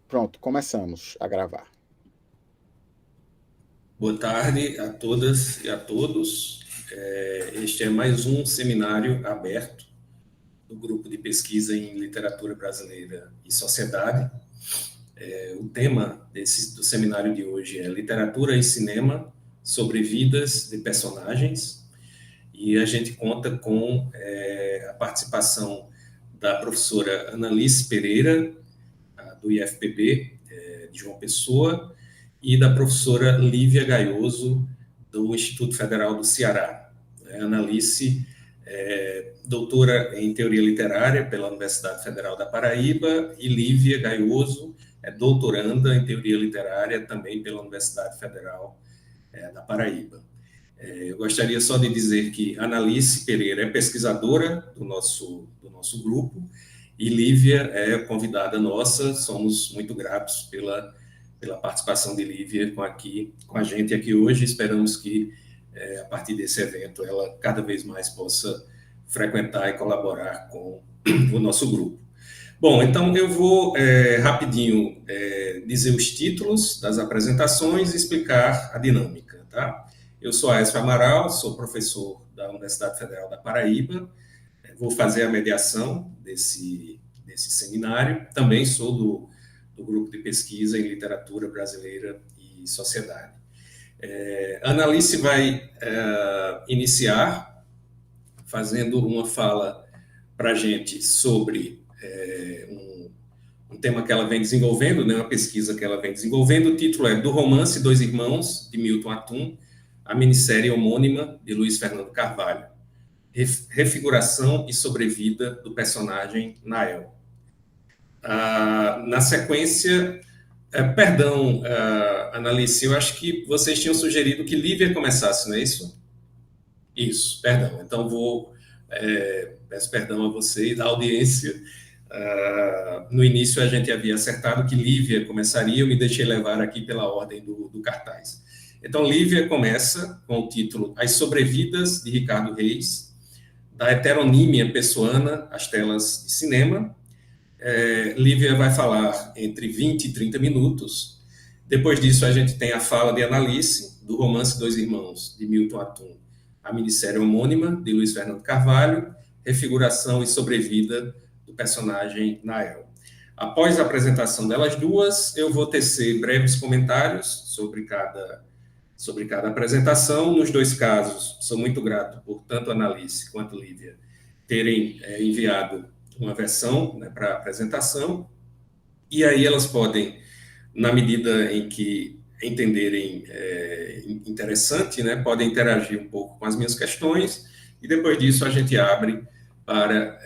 Pronto, começamos a gravar. Boa tarde a todas e a todos. Este é mais um seminário aberto do Grupo de Pesquisa em Literatura Brasileira e Sociedade. O tema do seminário de hoje é Literatura e Cinema sobre Vidas de Personagens, e a gente conta com a participação da professora Analice Pereira, do IFPB, de João Pessoa, e da professora Lívia Gaioso, do Instituto Federal do Ceará. Analice doutora em Teoria Literária pela Universidade Federal da Paraíba, e Lívia Gaioso é doutoranda em Teoria Literária também pela Universidade Federal da Paraíba. Eu gostaria só de dizer que Analice Pereira é pesquisadora do nosso grupo, e Lívia é convidada nossa. Somos muito gratos pela participação de Lívia com a gente aqui hoje. Esperamos que, a partir desse evento, ela cada vez mais possa frequentar e colaborar com o nosso grupo. Bom, então eu vou rapidinho dizer os títulos das apresentações e explicar a dinâmica, tá? Eu sou Aécio Amaral, sou professor da Universidade Federal da Paraíba, vou fazer a mediação desse seminário. Também sou do Grupo de Pesquisa em Literatura Brasileira e Sociedade. Analice vai iniciar fazendo uma fala para a gente sobre um tema que ela vem desenvolvendo, né, uma pesquisa que ela vem desenvolvendo. O título é Do Romance Dois Irmãos, de Milton Atum, a minissérie homônima de Luiz Fernando Carvalho. Refiguração e sobrevida do personagem Nael. Na sequência, perdão, Analice, eu acho que vocês tinham sugerido que Lívia começasse, não é isso? Isso, perdão. Então, peço perdão a você e da audiência. No início, a gente havia acertado que Lívia começaria, eu me deixei levar aqui pela ordem do cartaz. Então, Lívia começa com o título As Sobrevidas de Ricardo Reis, da heteronímia pessoana às telas de cinema. Lívia vai falar entre 20 e 30 minutos. Depois disso, a gente tem a fala de Analice, do romance Dois Irmãos, de Milton Atum, a minissérie homônima, de Luiz Fernando Carvalho, refiguração e sobrevida do personagem Nael. Após a apresentação delas duas, eu vou tecer breves comentários sobre cada apresentação. Nos dois casos, sou muito grato por tanto Analice quanto Lívia terem enviado uma versão, né, para a apresentação, e aí elas podem, na medida em que entenderem interessante, né, podem interagir um pouco com as minhas questões, e depois disso a gente abre para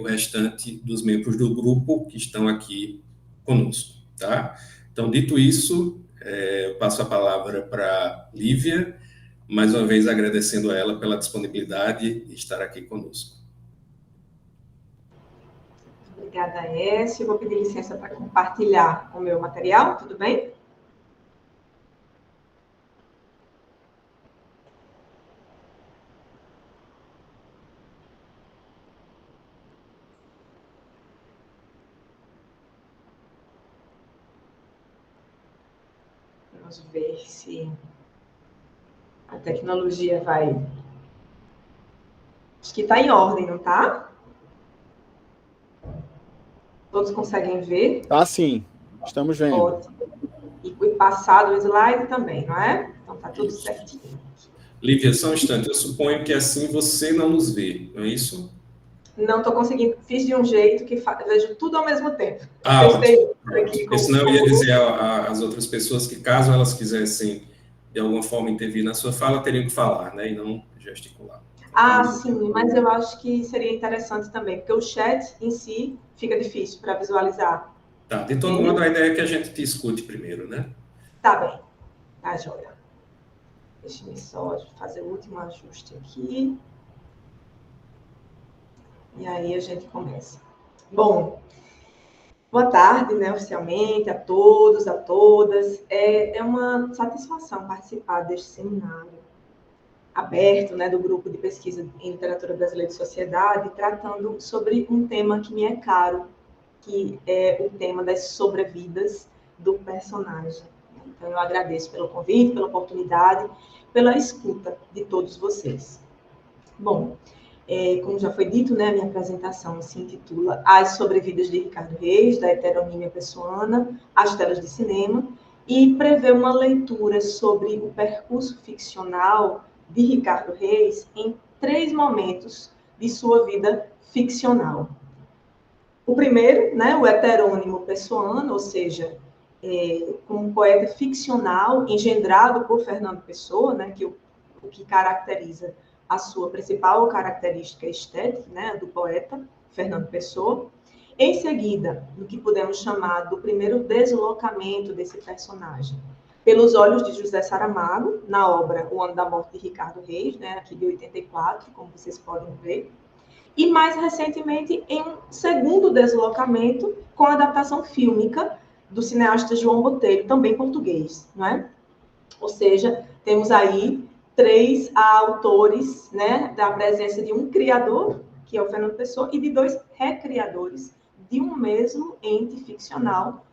o restante dos membros do grupo que estão aqui conosco, tá? Então, dito isso, eu passo a palavra para Lívia, mais uma vez agradecendo a ela pela disponibilidade de estar aqui conosco. Obrigada, Aécio. Vou pedir licença para compartilhar o meu material, tudo bem? Vamos ver se a tecnologia vai... Acho que está em ordem, não está? Todos conseguem ver? Ah, sim. Estamos vendo. Ótimo. E passado o slide também, não é? Então está tudo certinho. Lívia, só um instante. Eu suponho que assim você não nos vê, não é isso? Não estou conseguindo. Fiz de um jeito que vejo tudo ao mesmo tempo. Porque senão eu ia dizer às outras pessoas que, caso elas quisessem, de alguma forma, intervir na sua fala, teriam que falar, né? E não gesticular. Sim, mas eu acho que seria interessante também, porque o chat em si fica difícil para visualizar. Tá, de todo modo, a ideia é que a gente te escute primeiro, né? Tá bem. Tá, joia. Deixa-me só fazer o último ajuste aqui. E aí a gente começa. Bom, boa tarde, né, oficialmente, a todos, a todas. É uma satisfação participar deste seminário aberto, né, do Grupo de Pesquisa em Literatura Brasileira e Sociedade, tratando sobre um tema que me é caro, que é o tema das sobrevidas do personagem. Então, eu agradeço pelo convite, pela oportunidade, pela escuta de todos vocês. Bom, como já foi dito, né, a minha apresentação se intitula As Sobrevidas de Ricardo Reis, da heteronímia pessoana, às telas de cinema, e prevê uma leitura sobre o percurso ficcional de Ricardo Reis em 3 momentos de sua vida ficcional. O primeiro, né, o heterônimo pessoano, ou seja, como um poeta ficcional engendrado por Fernando Pessoa, né, o que caracteriza a sua principal característica estética, né, do poeta Fernando Pessoa. Em seguida, no que podemos chamar do primeiro deslocamento desse personagem, pelos olhos de José Saramago, na obra O Ano da Morte de Ricardo Reis, né, aqui de 84, como vocês podem ver. E, mais recentemente, em um segundo deslocamento, com a adaptação fílmica do cineasta João Botelho, também português, não é? Ou seja, temos aí 3 autores, né, da presença de um criador, que é o Fernando Pessoa, e de 2 recriadores de um mesmo ente ficcional,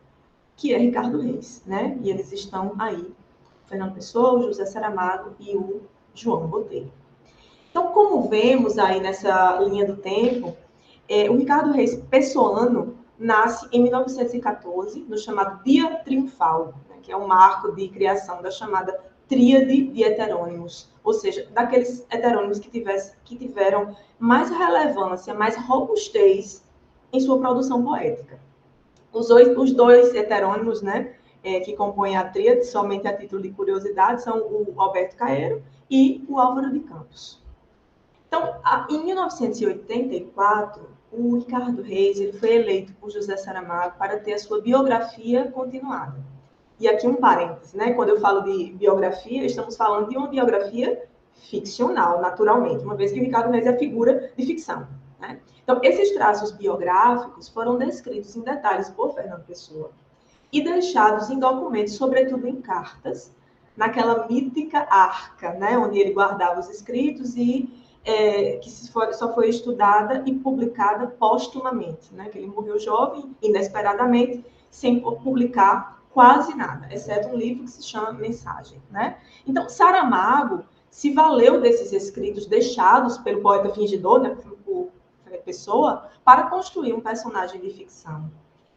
que é Ricardo Reis, né? E eles estão aí, o Fernando Pessoa, o José Saramago e o João Botelho. Então, como vemos aí nessa linha do tempo, o Ricardo Reis pessoano nasce em 1914, no chamado Dia Triunfal, né, que é um marco de criação da chamada tríade de heterônimos, ou seja, daqueles heterônimos que tiveram mais relevância, mais robustez em sua produção poética. Os dois heterônimos, né, que compõem a tríade, somente a título de curiosidade, são o Alberto Caeiro e o Álvaro de Campos. Então, em 1984, o Ricardo Reis ele foi eleito por José Saramago para ter a sua biografia continuada. E aqui um parêntese, né? Quando eu falo de biografia, estamos falando de uma biografia ficcional, naturalmente, uma vez que o Ricardo Reis é figura de ficção, né? Então, esses traços biográficos foram descritos em detalhes por Fernando Pessoa e deixados em documentos, sobretudo em cartas, naquela mítica arca, né? Onde ele guardava os escritos e que só foi estudada e publicada póstumamente, né? Que ele morreu jovem, inesperadamente, sem publicar quase nada, exceto um livro que se chama Mensagem, né? Então, Saramago se valeu desses escritos deixados pelo poeta fingidor, né, por Pessoa, para construir um personagem de ficção,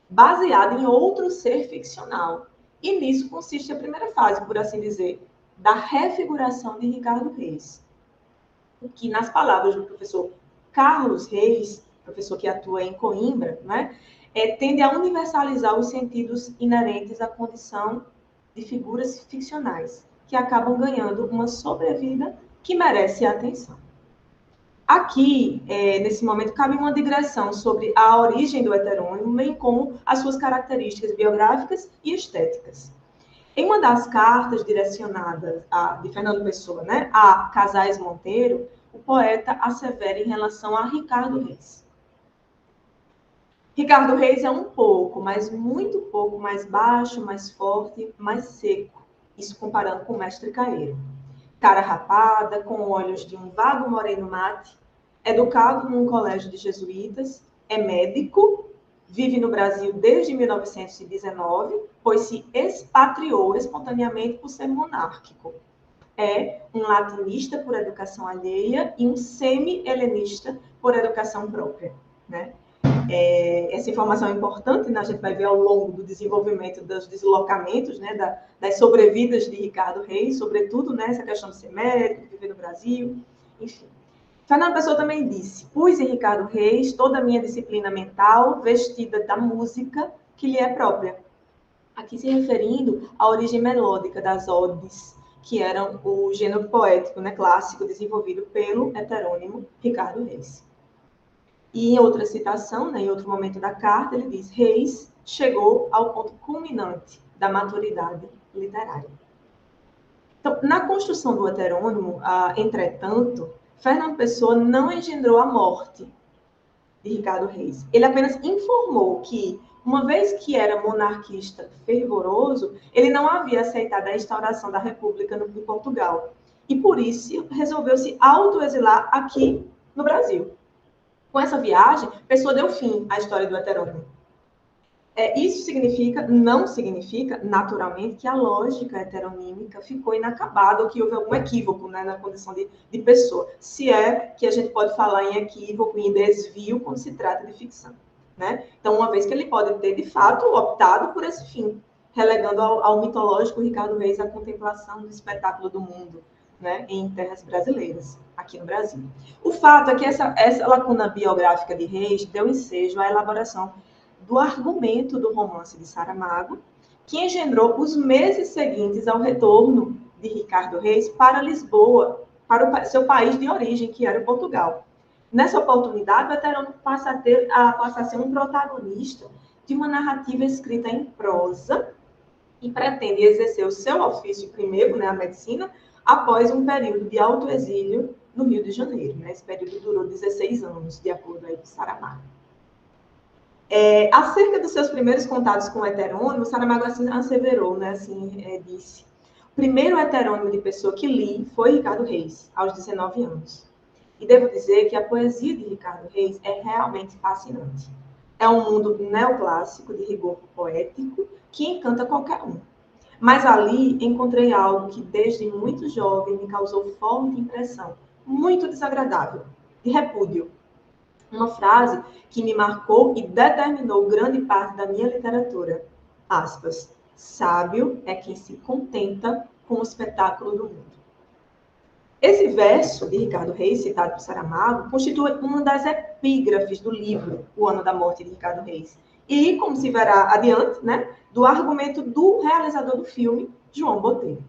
baseado em outro ser ficcional. E nisso consiste a primeira fase, por assim dizer, da refiguração de Ricardo Reis, o que, nas palavras do professor Carlos Reis, professor que atua em Coimbra, né, tende a universalizar os sentidos inerentes à condição de figuras ficcionais, que acabam ganhando uma sobrevida que merece a atenção. Aqui, nesse momento, cabe uma digressão sobre a origem do heterônimo, bem como as suas características biográficas e estéticas. Em uma das cartas direcionadas de Fernando Pessoa, né, a Casais Monteiro, o poeta assevera em relação a Ricardo Reis. Ricardo Reis é um pouco, mas muito pouco mais baixo, mais forte, mais seco. Isso comparando com o mestre Caeiro. Cara rapada, com olhos de um vago moreno mate, educado num colégio de jesuítas, é médico, vive no Brasil desde 1919, pois se expatriou espontaneamente por ser monárquico. É um latinista por educação alheia e um semi-helenista por educação própria, né? Essa informação é importante, né? A gente vai ver ao longo do desenvolvimento dos deslocamentos, né? Das sobrevidas de Ricardo Reis, sobretudo, né? Essa questão de ser médico, de viver no Brasil, enfim. Fernando Pessoa também disse: pus em Ricardo Reis toda a minha disciplina mental vestida da música que lhe é própria. Aqui se referindo à origem melódica das odes, que eram o gênero poético, né, clássico desenvolvido pelo heterônimo Ricardo Reis. E em outra citação, né, em outro momento da carta, ele diz: Reis chegou ao ponto culminante da maturidade literária. Então, na construção do heterônimo, entretanto, Fernando Pessoa não engendrou a morte de Ricardo Reis. Ele apenas informou que, uma vez que era monarquista fervoroso, ele não havia aceitado a instauração da República em Portugal. E, por isso, resolveu se autoexilar aqui no Brasil. Com essa viagem, Pessoa deu fim à história do heterônimo. Isso não significa, naturalmente, que a lógica heteronímica ficou inacabada ou que houve algum equívoco, né, na condição de pessoa. Se é que a gente pode falar em equívoco, em desvio, quando se trata de ficção. Né? Então, uma vez que ele pode ter, de fato, optado por esse fim, relegando ao mitológico Ricardo Reis a contemplação do espetáculo do mundo, né, em terras brasileiras, aqui no Brasil. O fato é que essa lacuna biográfica de Reis deu ensejo à elaboração do argumento do romance de Saramago, que engendrou os meses seguintes ao retorno de Ricardo Reis para Lisboa, para o seu país de origem, que era Portugal. Nessa oportunidade, o veterano passa a ser um protagonista de uma narrativa escrita em prosa e pretende exercer o seu ofício primeiro, né, a medicina, após um período de autoexílio no Rio de Janeiro. Né? Esse período durou 16 anos, de acordo aí com Saramago. Acerca dos seus primeiros contatos com o heterônimo, Saramago assim asseverou, né, disse: o primeiro heterônimo de pessoa que li foi Ricardo Reis, aos 19 anos. E devo dizer que a poesia de Ricardo Reis é realmente fascinante. É um mundo neoclássico de rigor poético que encanta qualquer um. Mas ali encontrei algo que desde muito jovem me causou forte impressão, muito desagradável, de repúdio. Uma frase que me marcou e determinou grande parte da minha literatura. Aspas. Sábio é quem se contenta com o espetáculo do mundo. Esse verso de Ricardo Reis, citado por Saramago, constitui uma das epígrafes do livro O Ano da Morte de Ricardo Reis. E, como se verá adiante, né, do argumento do realizador do filme, João Botelho.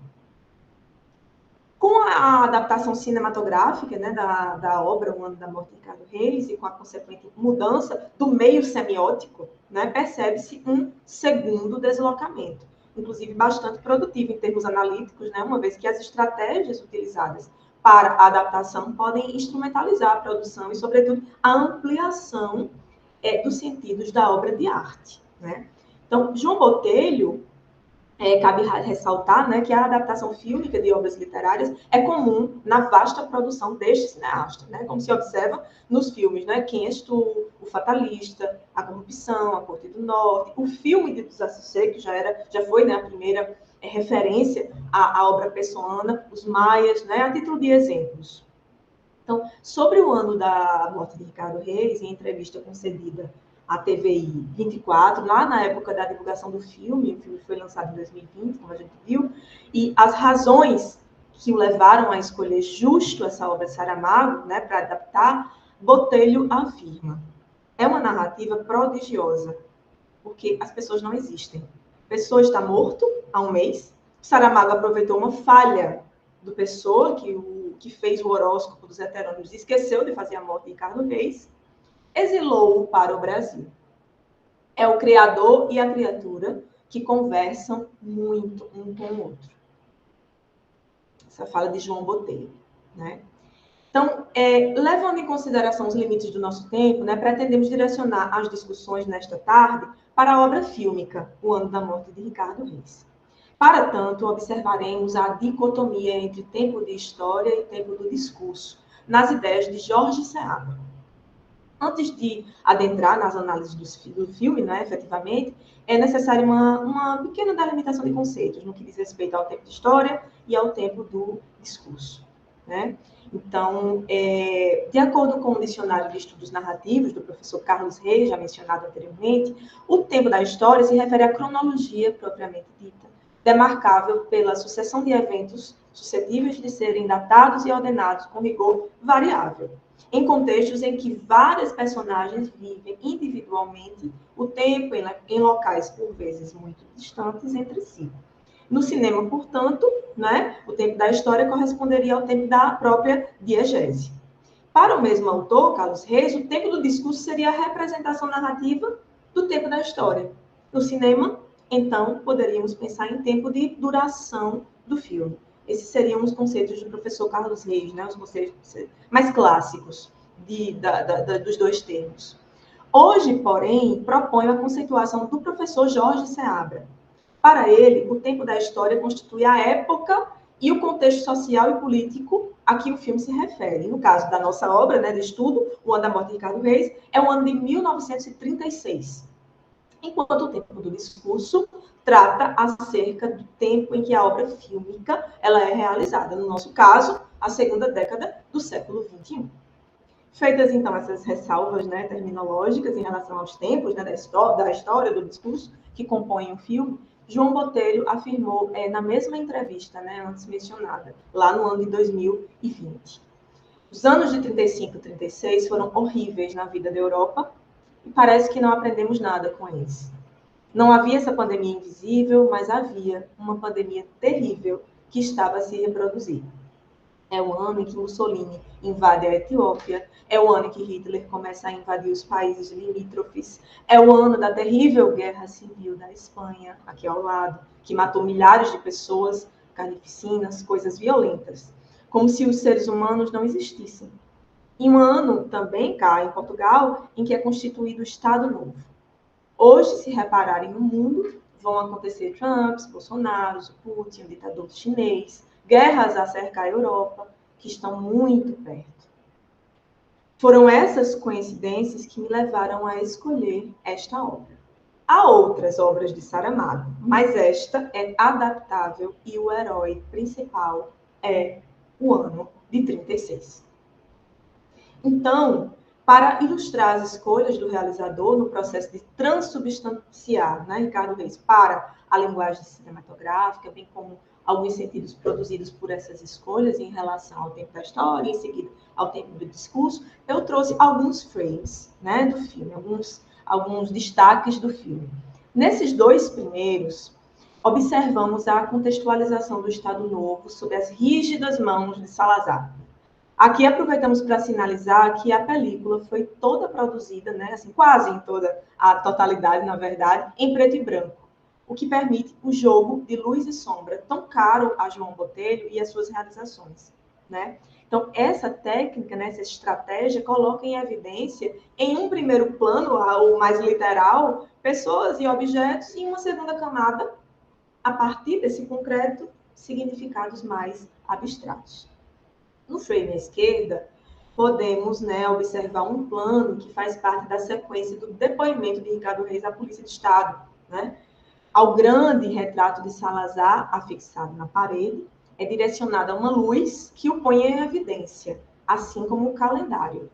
Com a adaptação cinematográfica, né, da obra O Ano da Morte de Ricardo Reis e com a consequente mudança do meio semiótico, né, percebe-se um segundo deslocamento, inclusive bastante produtivo em termos analíticos, né, uma vez que as estratégias utilizadas para a adaptação podem instrumentalizar a produção e, sobretudo, a ampliação dos sentidos da obra de arte. Né? Então, João Botelho, cabe ressaltar, né, que a adaptação fílmica de obras literárias é comum na vasta produção deste cineasta, né, como se observa nos filmes, né, Quem És Tu, O Fatalista, A Corrupção, A Corte do Norte, o filme de Tusassé, que já foi, né, a primeira referência à obra pessoana, Os Maias, né, a título de exemplos. Então, sobre o ano da morte de Ricardo Reis, em entrevista concedida a TVI 24, lá na época da divulgação do filme, o filme foi lançado em 2020, como a gente viu, e as razões que o levaram a escolher justo essa obra de Saramago, né, para adaptar, Botelho afirma: é uma narrativa prodigiosa, porque as pessoas não existem. Pessoa está morto há um mês, Saramago aproveitou uma falha do Pessoa, que fez o horóscopo dos heterônimos e esqueceu de fazer a morte de Ricardo Reis, exilou-o para o Brasil. É o criador e a criatura que conversam muito um com o outro. Essa fala de João Botelho. Né? Então, levando em consideração os limites do nosso tempo, né, pretendemos direcionar as discussões nesta tarde para a obra fílmica, O Ano da Morte de Ricardo Reis. Para tanto, observaremos a dicotomia entre tempo de história e tempo do discurso, nas ideias de Jorge Seabra. Antes de adentrar nas análises do filme, né, efetivamente, é necessária uma pequena delimitação de conceitos no que diz respeito ao tempo de história e ao tempo do discurso. Né? Então, de acordo com o Dicionário de Estudos Narrativos, do professor Carlos Reis, já mencionado anteriormente, o tempo da história se refere à cronologia propriamente dita, demarcável pela sucessão de eventos suscetíveis de serem datados e ordenados com rigor variável, em contextos em que várias personagens vivem individualmente o tempo em locais, por vezes, muito distantes entre si. No cinema, portanto, né, o tempo da história corresponderia ao tempo da própria diegese. Para o mesmo autor, Carlos Reis, o tempo do discurso seria a representação narrativa do tempo da história. No cinema, então, poderíamos pensar em tempo de duração do filme. Esses seriam os conceitos do professor Carlos Reis, né, os conceitos mais clássicos dos dois termos. Hoje, porém, proponho a conceituação do professor Jorge Seabra. Para ele, o tempo da história constitui a época e o contexto social e político a que o filme se refere. No caso da nossa obra, né, de estudo, O Ano da Morte de Ricardo Reis, é o ano de 1936. enquanto o tempo do discurso trata acerca do tempo em que a obra fílmica ela é realizada. No nosso caso, a segunda década do século XXI. Feitas, então, essas ressalvas, né, terminológicas em relação aos tempos, né, da história, do discurso que compõem o filme, João Botelho afirmou na mesma entrevista, né, antes mencionada, lá no ano de 2020. Os anos de 35 e 36 foram horríveis na vida da Europa e parece que não aprendemos nada com eles. Não havia essa pandemia invisível, mas havia uma pandemia terrível que estava a se reproduzir. É o ano em que Mussolini invade a Etiópia, é o ano em que Hitler começa a invadir os países limítrofes, é o ano da terrível guerra civil da Espanha, aqui ao lado, que matou milhares de pessoas, carnificinas, coisas violentas, como se os seres humanos não existissem. E um ano também, cá em Portugal, em que é constituído o Estado Novo. Hoje, se repararem no mundo, vão acontecer Trumps, Bolsonaro, Putin, o ditador chinês, guerras a cercar a Europa, que estão muito perto. Foram essas coincidências que me levaram a escolher esta obra. Há outras obras de Saramago, mas esta é adaptável e o herói principal é o ano de 36. Então, para ilustrar as escolhas do realizador no processo de transubstanciar, né, Ricardo Reis, para a linguagem cinematográfica, bem como alguns sentidos produzidos por essas escolhas em relação ao tempo da história, em seguida ao tempo do discurso, eu trouxe alguns frames, né, do filme, alguns destaques do filme. Nesses dois primeiros, observamos a contextualização do Estado Novo sob as rígidas mãos de Salazar. Aqui aproveitamos para sinalizar que a película foi toda produzida, né, assim, quase em toda a totalidade, na verdade, em preto e branco, o que permite o jogo de luz e sombra tão caro a João Botelho e as suas realizações, né? Então, essa técnica, né, essa estratégia, coloca em evidência, em um primeiro plano, o mais literal, pessoas e objetos, e em uma segunda camada, a partir desse concreto, significados mais abstratos. No frame à esquerda, podemos, né, observar um plano que faz parte da sequência do depoimento de Ricardo Reis à Polícia de Estado, né? Ao grande retrato de Salazar, afixado na parede, é direcionada uma luz que o põe em evidência, assim como o calendário,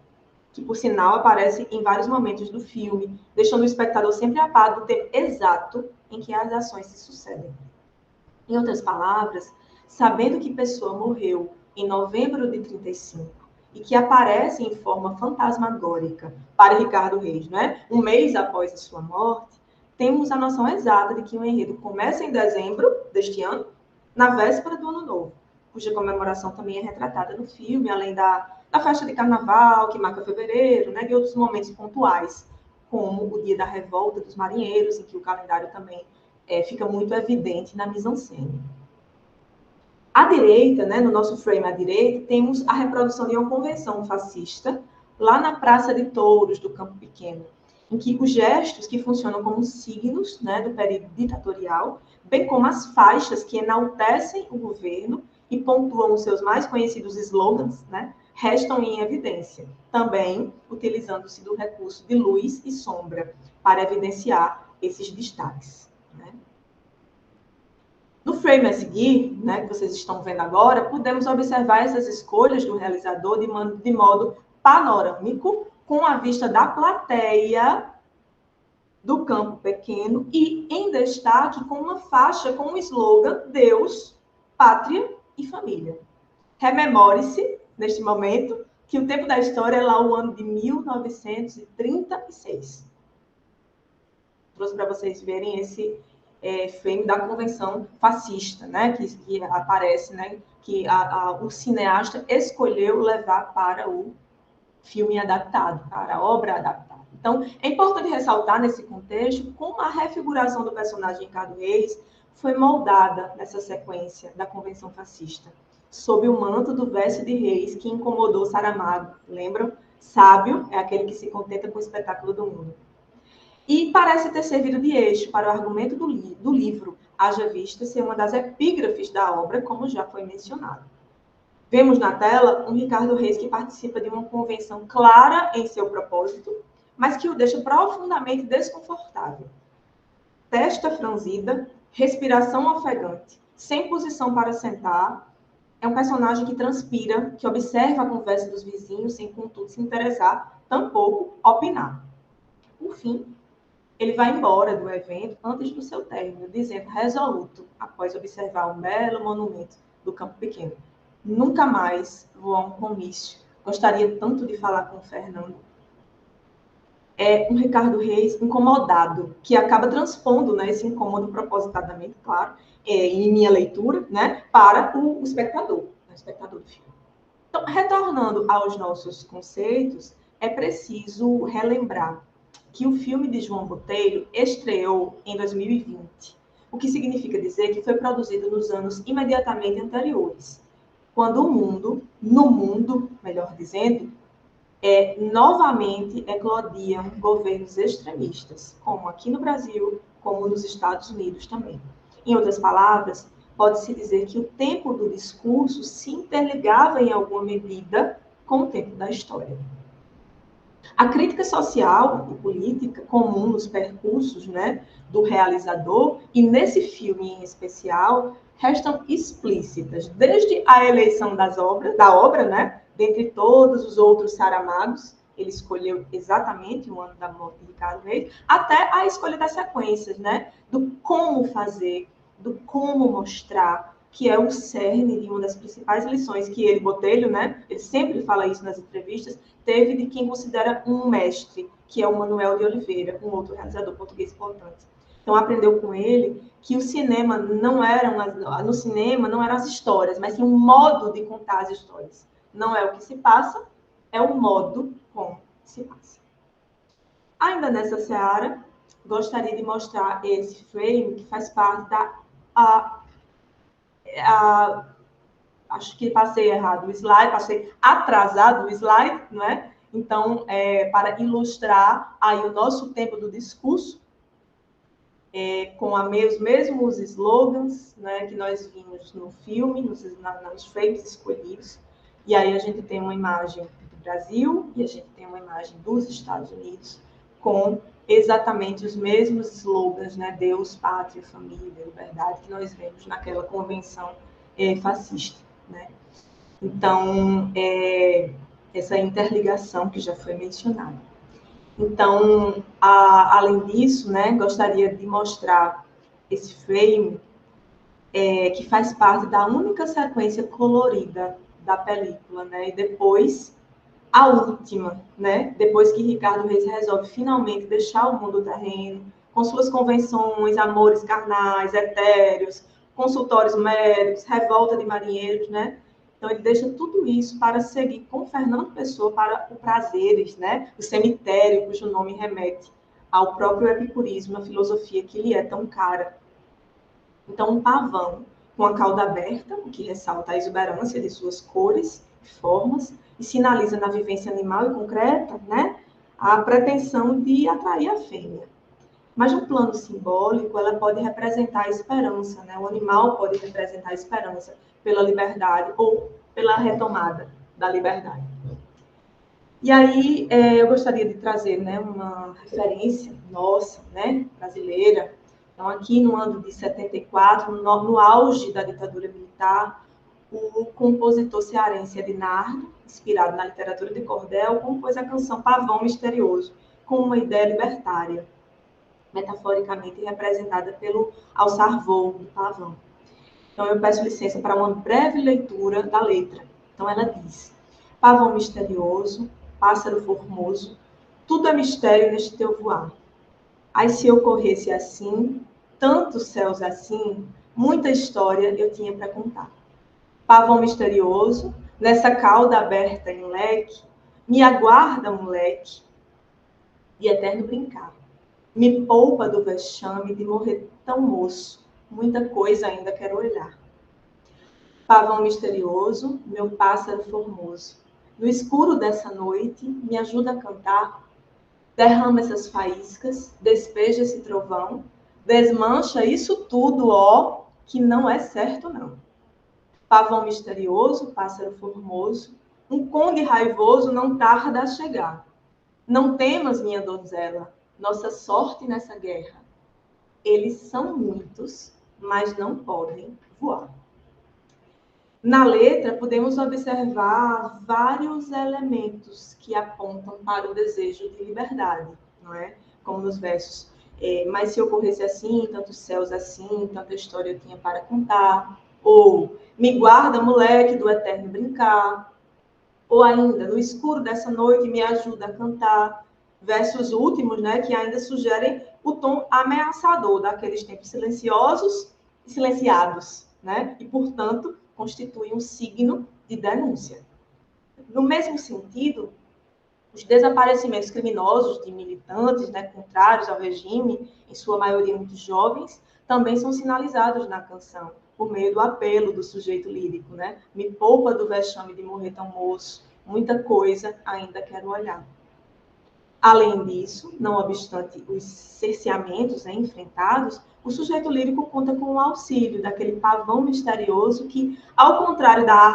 que, por sinal, aparece em vários momentos do filme, deixando o espectador sempre a par do tempo exato em que as ações se sucedem. Em outras palavras, sabendo que Pessoa morreu em novembro de 35 e que aparece em forma fantasmagórica para Ricardo Reis, né? Um mês após a sua morte, temos a noção exata de que o enredo começa em dezembro deste ano, na véspera do Ano Novo, cuja comemoração também é retratada no filme, além da festa de carnaval, que marca fevereiro, né? E outros momentos pontuais, como o dia da revolta dos marinheiros, em que o calendário também fica muito evidente na mise-en-scène. À direita, né, no nosso frame à direita, temos a reprodução de uma convenção fascista lá na Praça de Touros do Campo Pequeno, em que os gestos que funcionam como signos, né, do período ditatorial, bem como as faixas que enaltecem o governo e pontuam os seus mais conhecidos slogans, né, restam em evidência, também utilizando-se do recurso de luz e sombra para evidenciar esses destaques. No frame a seguir, né, que vocês estão vendo agora, podemos observar essas escolhas do realizador de modo panorâmico, com a vista da plateia do Campo Pequeno e em destaque com uma faixa com o slogan Deus, Pátria e Família. Rememore-se, neste momento, que o tempo da história é lá o ano de 1936. Trouxe para vocês verem esse frame da convenção fascista, né, que aparece, né, que o cineasta escolheu levar para o filme adaptado, para a obra adaptada. Então, é importante ressaltar nesse contexto como a refiguração do personagem Ricardo Reis foi moldada nessa sequência da convenção fascista, sob o manto do verso de Reis que incomodou Saramago. Lembram? Sábio é aquele que se contenta com o espetáculo do mundo. E parece ter servido de eixo para o argumento do livro, haja vista ser uma das epígrafes da obra, como já foi mencionado. Vemos na tela um Ricardo Reis que participa de uma convenção clara em seu propósito, mas que o deixa profundamente desconfortável. testa franzida, respiração ofegante, sem posição para sentar. É um personagem que transpira, que observa a conversa dos vizinhos, sem, contudo, se interessar, tampouco opinar. Por fim, ele vai embora do evento antes do seu término, dizendo resoluto, após observar um belo monumento do Campo Pequeno: nunca mais vou a um comício. Gostaria tanto de falar com o Fernando. É um Ricardo Reis incomodado, que acaba transpondo, né, esse incômodo propositadamente, claro, em minha leitura, né, para o espectador do filme. Então, retornando aos nossos conceitos, é preciso relembrar que o filme de João Botelho estreou em 2020, o que significa dizer que foi produzido nos anos imediatamente anteriores, quando o mundo, no mundo, melhor dizendo, novamente eclodiam governos extremistas, como aqui no Brasil, como nos Estados Unidos também. Em outras palavras, pode-se dizer que o tempo do discurso se interligava em alguma medida com o tempo da história. A crítica social e política comum nos percursos, né, do realizador, e nesse filme em especial, restam explícitas, desde a eleição da obra, né, dentre todos os outros Saramagos, ele escolheu exatamente o ano da morte de Ricardo Reis, até a escolha das sequências, né, do como fazer, do como mostrar, que é o cerne de uma das principais lições que ele, Botelho, né, ele sempre fala isso nas entrevistas, teve de quem considera um mestre, que é o Manuel de Oliveira, um outro realizador português importante. Então, aprendeu com ele que o cinema no cinema não eram as histórias, mas sim um modo de contar as histórias. Não é o que se passa, é o modo como se passa. Ainda nessa seara, gostaria de mostrar esse frame que faz parte acho que passei errado o slide, passei atrasado o slide, não é? Então, para ilustrar aí o nosso tempo do discurso, com os mesmos slogans, né, que nós vimos no filme, nos frames escolhidos. E aí a gente tem uma imagem do Brasil e a gente tem uma imagem dos Estados Unidos com exatamente os mesmos slogans, né, Deus, Pátria, Família, Liberdade, que nós vemos naquela convenção fascista, né? Então, essa interligação que já foi mencionada. Então, além disso, né, gostaria de mostrar esse frame que faz parte da única sequência colorida da película, né? E depois, a última, né? Depois que Ricardo Reis resolve finalmente deixar o mundo terreno, com suas convenções, amores carnais, etéreos, consultórios médicos, revolta de marinheiros, né? Então, ele deixa tudo isso para seguir com Fernando Pessoa para o Prazeres, né? O cemitério, cujo nome remete ao próprio epicurismo, a filosofia que lhe é tão cara. Então, um pavão com a cauda aberta, o que ressalta a exuberância de suas cores e formas, e sinaliza na vivência animal e concreta, né, a pretensão de atrair a fêmea. Mas, no plano simbólico, ela pode representar a esperança, né? O animal pode representar a esperança pela liberdade ou pela retomada da liberdade. E aí, eu gostaria de trazer, né, uma referência nossa, né, brasileira. Então, aqui no ano de 74, no auge da ditadura militar, o compositor cearense Ednardo, inspirado na literatura de cordel, compôs a canção Pavão Misterioso, com uma ideia libertária, metaforicamente representada pelo alçar voo do pavão. Então, eu peço licença para uma breve leitura da letra. Então, ela diz: pavão misterioso, pássaro formoso, tudo é mistério neste teu voar. Ai, se eu corresse assim, tantos céus assim, muita história eu tinha para contar. Pavão misterioso, nessa cauda aberta em leque, me aguarda um leque de eterno brincar. Me poupa do vexame de morrer tão moço, muita coisa ainda quero olhar. Pavão misterioso, meu pássaro formoso, no escuro dessa noite, me ajuda a cantar. Derrama essas faíscas, despeja esse trovão, desmancha isso tudo, ó, que não é certo não. Pavão misterioso, pássaro formoso, um conde raivoso não tarda a chegar. Não temas, minha donzela, nossa sorte nessa guerra. Eles são muitos, mas não podem voar. Na letra, podemos observar vários elementos que apontam para o desejo de liberdade, não é? Como nos versos, mas se ocorresse assim, tantos céus assim, tanta história eu tinha para contar, ou me guarda, moleque, do eterno brincar, ou ainda, no escuro dessa noite me ajuda a cantar, versos últimos, né, que ainda sugerem o tom ameaçador daqueles tempos silenciosos e silenciados, né, e, portanto, constituem um signo de denúncia. No mesmo sentido, os desaparecimentos criminosos de militantes, né, contrários ao regime, em sua maioria muito jovens, também são sinalizados na canção, por meio do apelo do sujeito lírico, né? Me poupa do vexame de morrer tão moço, muita coisa ainda quero olhar. Além disso, não obstante os cerceamentos, né, enfrentados, o sujeito lírico conta com o auxílio daquele pavão misterioso que, ao contrário da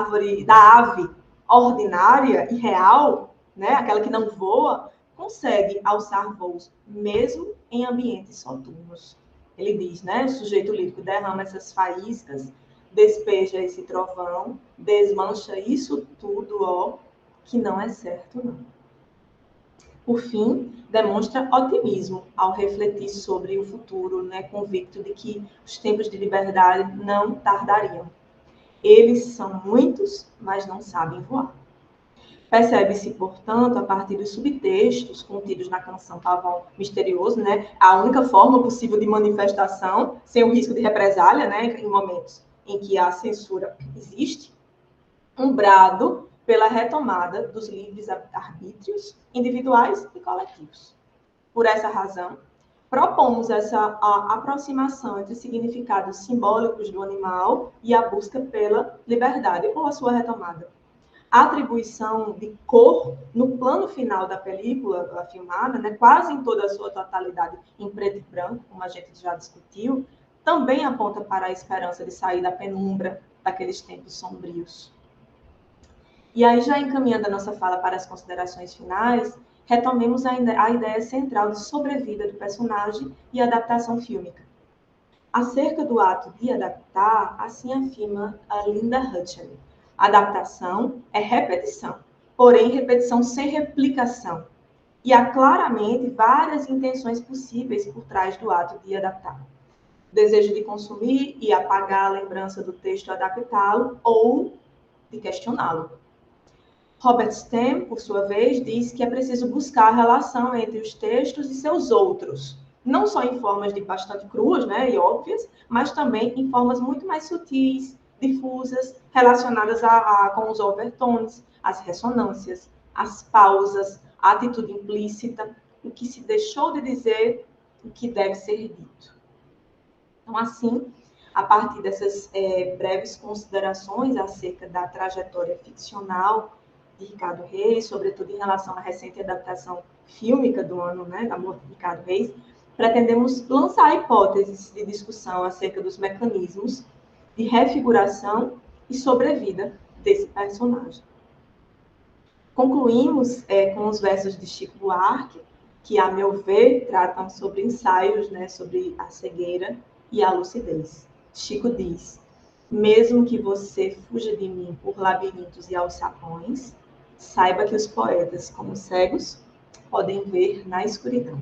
ave ordinária e real, né, aquela que não voa, consegue alçar voos, mesmo em ambientes soturnos. Ele diz, né, o sujeito lírico derrama essas faíscas, despeja esse trovão, desmancha isso tudo, ó, que não é certo, não. Por fim, demonstra otimismo ao refletir sobre o futuro, né, convicto de que os tempos de liberdade não tardariam. Eles são muitos, mas não sabem voar. Percebe-se, portanto, a partir dos subtextos contidos na canção Pavão Misterioso, né, a única forma possível de manifestação, sem o risco de represália, né, em momentos em que a censura existe, um brado pela retomada dos livres arbítrios individuais e coletivos. Por essa razão, propomos essa aproximação entre significados simbólicos do animal e a busca pela liberdade, ou a sua retomada. A atribuição de cor no plano final da película, a filmada, né, quase em toda a sua totalidade em preto e branco, como a gente já discutiu, também aponta para a esperança de sair da penumbra daqueles tempos sombrios. E aí, já encaminhando a nossa fala para as considerações finais, retomemos a ideia central de sobrevida do personagem e adaptação fílmica. Acerca do ato de adaptar, assim afirma a Linda Hutchell. Adaptação é repetição, porém repetição sem replicação. E há claramente várias intenções possíveis por trás do ato de adaptar. Desejo de consumir e apagar a lembrança do texto adaptá-lo ou de questioná-lo. Robert Stem, por sua vez, diz que é preciso buscar a relação entre os textos e seus outros, não só em formas de bastante cruas, né, e óbvias, mas também em formas muito mais sutis, difusas, relacionadas com os overtones, as ressonâncias, as pausas, a atitude implícita, o que se deixou de dizer, o que deve ser dito. Então, assim, a partir dessas breves considerações acerca da trajetória ficcional de Ricardo Reis, sobretudo em relação à recente adaptação fílmica do ano, né, da morte de Ricardo Reis, pretendemos lançar hipóteses de discussão acerca dos mecanismos de refiguração e sobrevida desse personagem. Concluímos com os versos de Chico Buarque, que, a meu ver, tratam sobre ensaios, né, sobre a cegueira e a lucidez. Chico diz: mesmo que você fuja de mim por labirintos e alçapões, saiba que os poetas, como cegos, podem ver na escuridão.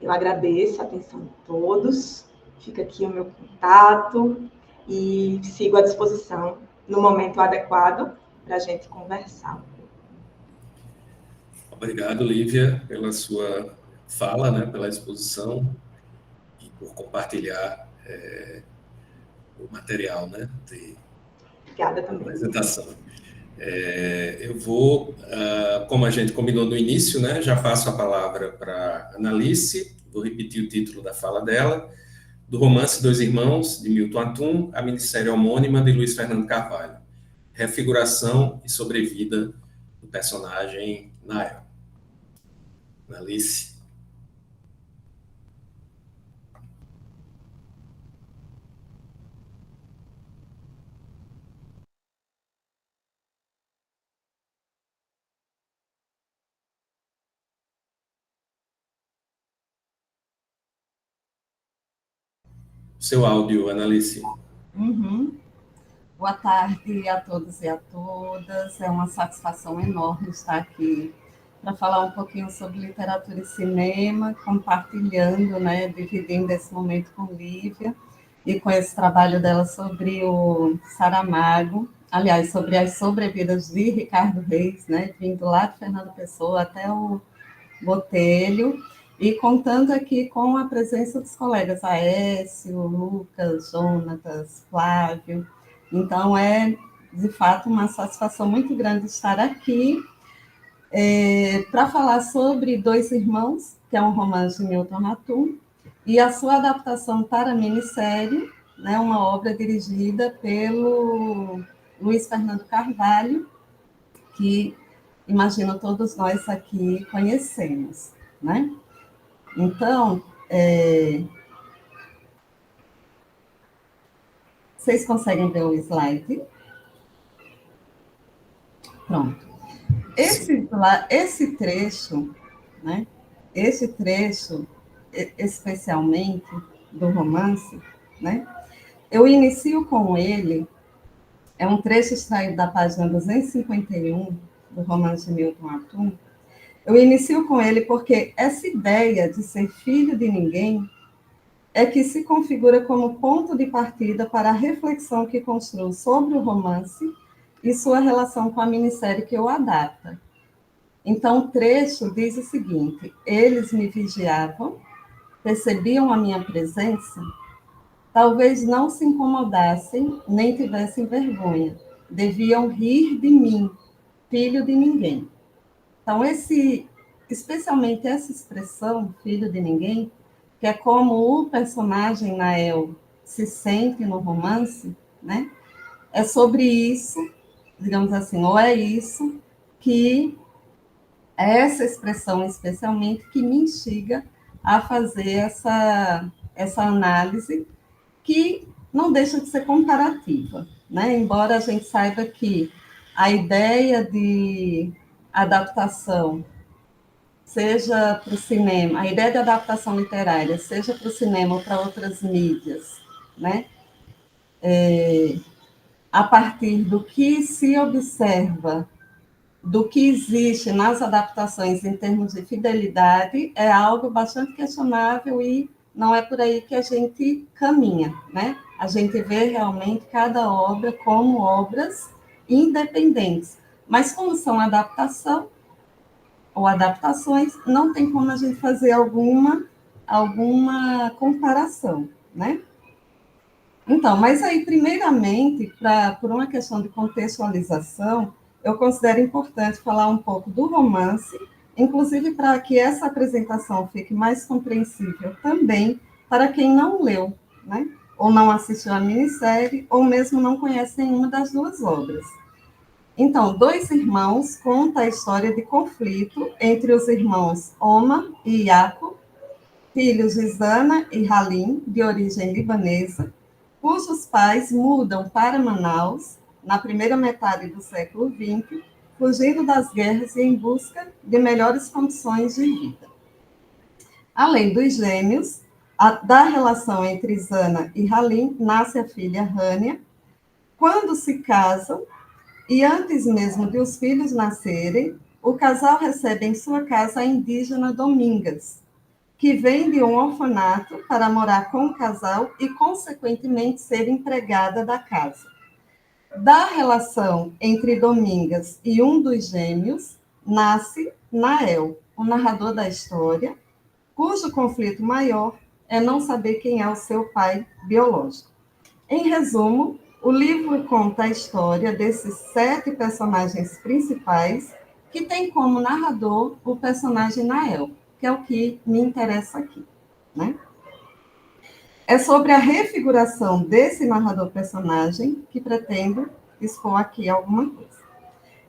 Eu agradeço a atenção de todos, fica aqui o meu contato e sigo à disposição no momento adequado para a gente conversar. Obrigado, Lívia, pela sua fala, né, pela exposição e por compartilhar o material, né, de Obrigada também. apresentação. Eu vou, como a gente combinou no início, né, já passo a palavra para a Analice, vou repetir o título da fala dela, do romance Dois Irmãos, de Milton Atum, a minissérie homônima de Luiz Fernando Carvalho, refiguração e sobrevida do personagem Nael. Analice. seu áudio, Analice. Uhum. Boa tarde a todos e a todas. É uma satisfação enorme estar aqui para falar um pouquinho sobre literatura e cinema, compartilhando, né, dividindo esse momento com Lívia e com esse trabalho dela sobre o Saramago, aliás, sobre as sobrevidas de Ricardo Reis, né, vindo lá de Fernando Pessoa até o Botelho, e contando aqui com a presença dos colegas Aécio, Lucas, Jonatas, Flávio. Então, é, de fato, uma satisfação muito grande estar aqui para falar sobre Dois Irmãos, que é um romance de Milton Ratum, e a sua adaptação para a minissérie, né, uma obra dirigida pelo Luiz Fernando Carvalho, que imagino todos nós aqui conhecemos, né? Então, vocês conseguem ver o slide? Pronto. Esse trecho, né? Esse trecho, especialmente do romance, né? Eu inicio com ele, é um trecho extraído da página 251 do romance de Milton Ratum. Eu inicio com ele porque essa ideia de ser filho de ninguém é que se configura como ponto de partida para a reflexão que construo sobre o romance e sua relação com a minissérie que o adapta. Então, o trecho diz o seguinte: eles me vigiavam, percebiam a minha presença, talvez não se incomodassem, nem tivessem vergonha, deviam rir de mim, filho de ninguém. Então, especialmente essa expressão, filho de ninguém, que é como o personagem Nael se sente no romance, né? É sobre isso, digamos assim, ou é isso que é essa expressão especialmente que me instiga a fazer essa análise que não deixa de ser comparativa, né? Embora a gente saiba que a ideia de adaptação, seja para o cinema, a ideia de adaptação literária, seja para o cinema ou para outras mídias, né? A partir do que se observa, do que existe nas adaptações em termos de fidelidade, é algo bastante questionável e não é por aí que a gente caminha, né? A gente vê realmente cada obra como obras independentes, mas como são adaptação ou adaptações, não tem como a gente fazer alguma comparação, né? Então, mas aí, primeiramente, por uma questão de contextualização, eu considero importante falar um pouco do romance, inclusive para que essa apresentação fique mais compreensível também para quem não leu, né? Ou não assistiu à minissérie, ou mesmo não conhece nenhuma das duas obras. Então, Dois Irmãos conta a história de conflito entre os irmãos Omar e Yaco, filhos de Zana e Halim, de origem libanesa, cujos pais mudam para Manaus na primeira metade do século XX, fugindo das guerras e em busca de melhores condições de vida. Além dos gêmeos, da relação entre Zana e Halim, nasce a filha Rania. Quando se casam, e antes mesmo de os filhos nascerem, o casal recebe em sua casa a indígena Domingas, que vem de um orfanato para morar com o casal e, consequentemente, ser empregada da casa. Da relação entre Domingas e um dos gêmeos, nasce Nael, o narrador da história, cujo conflito maior é não saber quem é o seu pai biológico. Em resumo, o livro conta a história desses 7 personagens principais, que tem como narrador o personagem Nael, que é o que me interessa aqui, né? É sobre a refiguração desse narrador-personagem que pretendo expor aqui alguma coisa.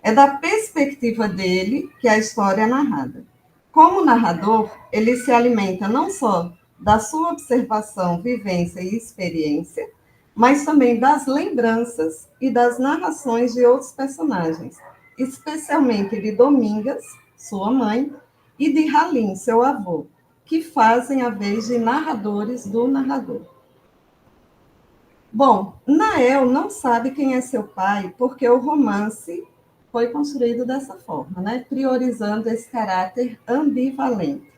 É da perspectiva dele que a história é narrada. Como narrador, ele se alimenta não só da sua observação, vivência e experiência, mas também das lembranças e das narrações de outros personagens, especialmente de Domingas, sua mãe, e de Halim, seu avô, que fazem a vez de narradores do narrador. Bom, Nael não sabe quem é seu pai porque o romance foi construído dessa forma, né? Priorizando esse caráter ambivalente,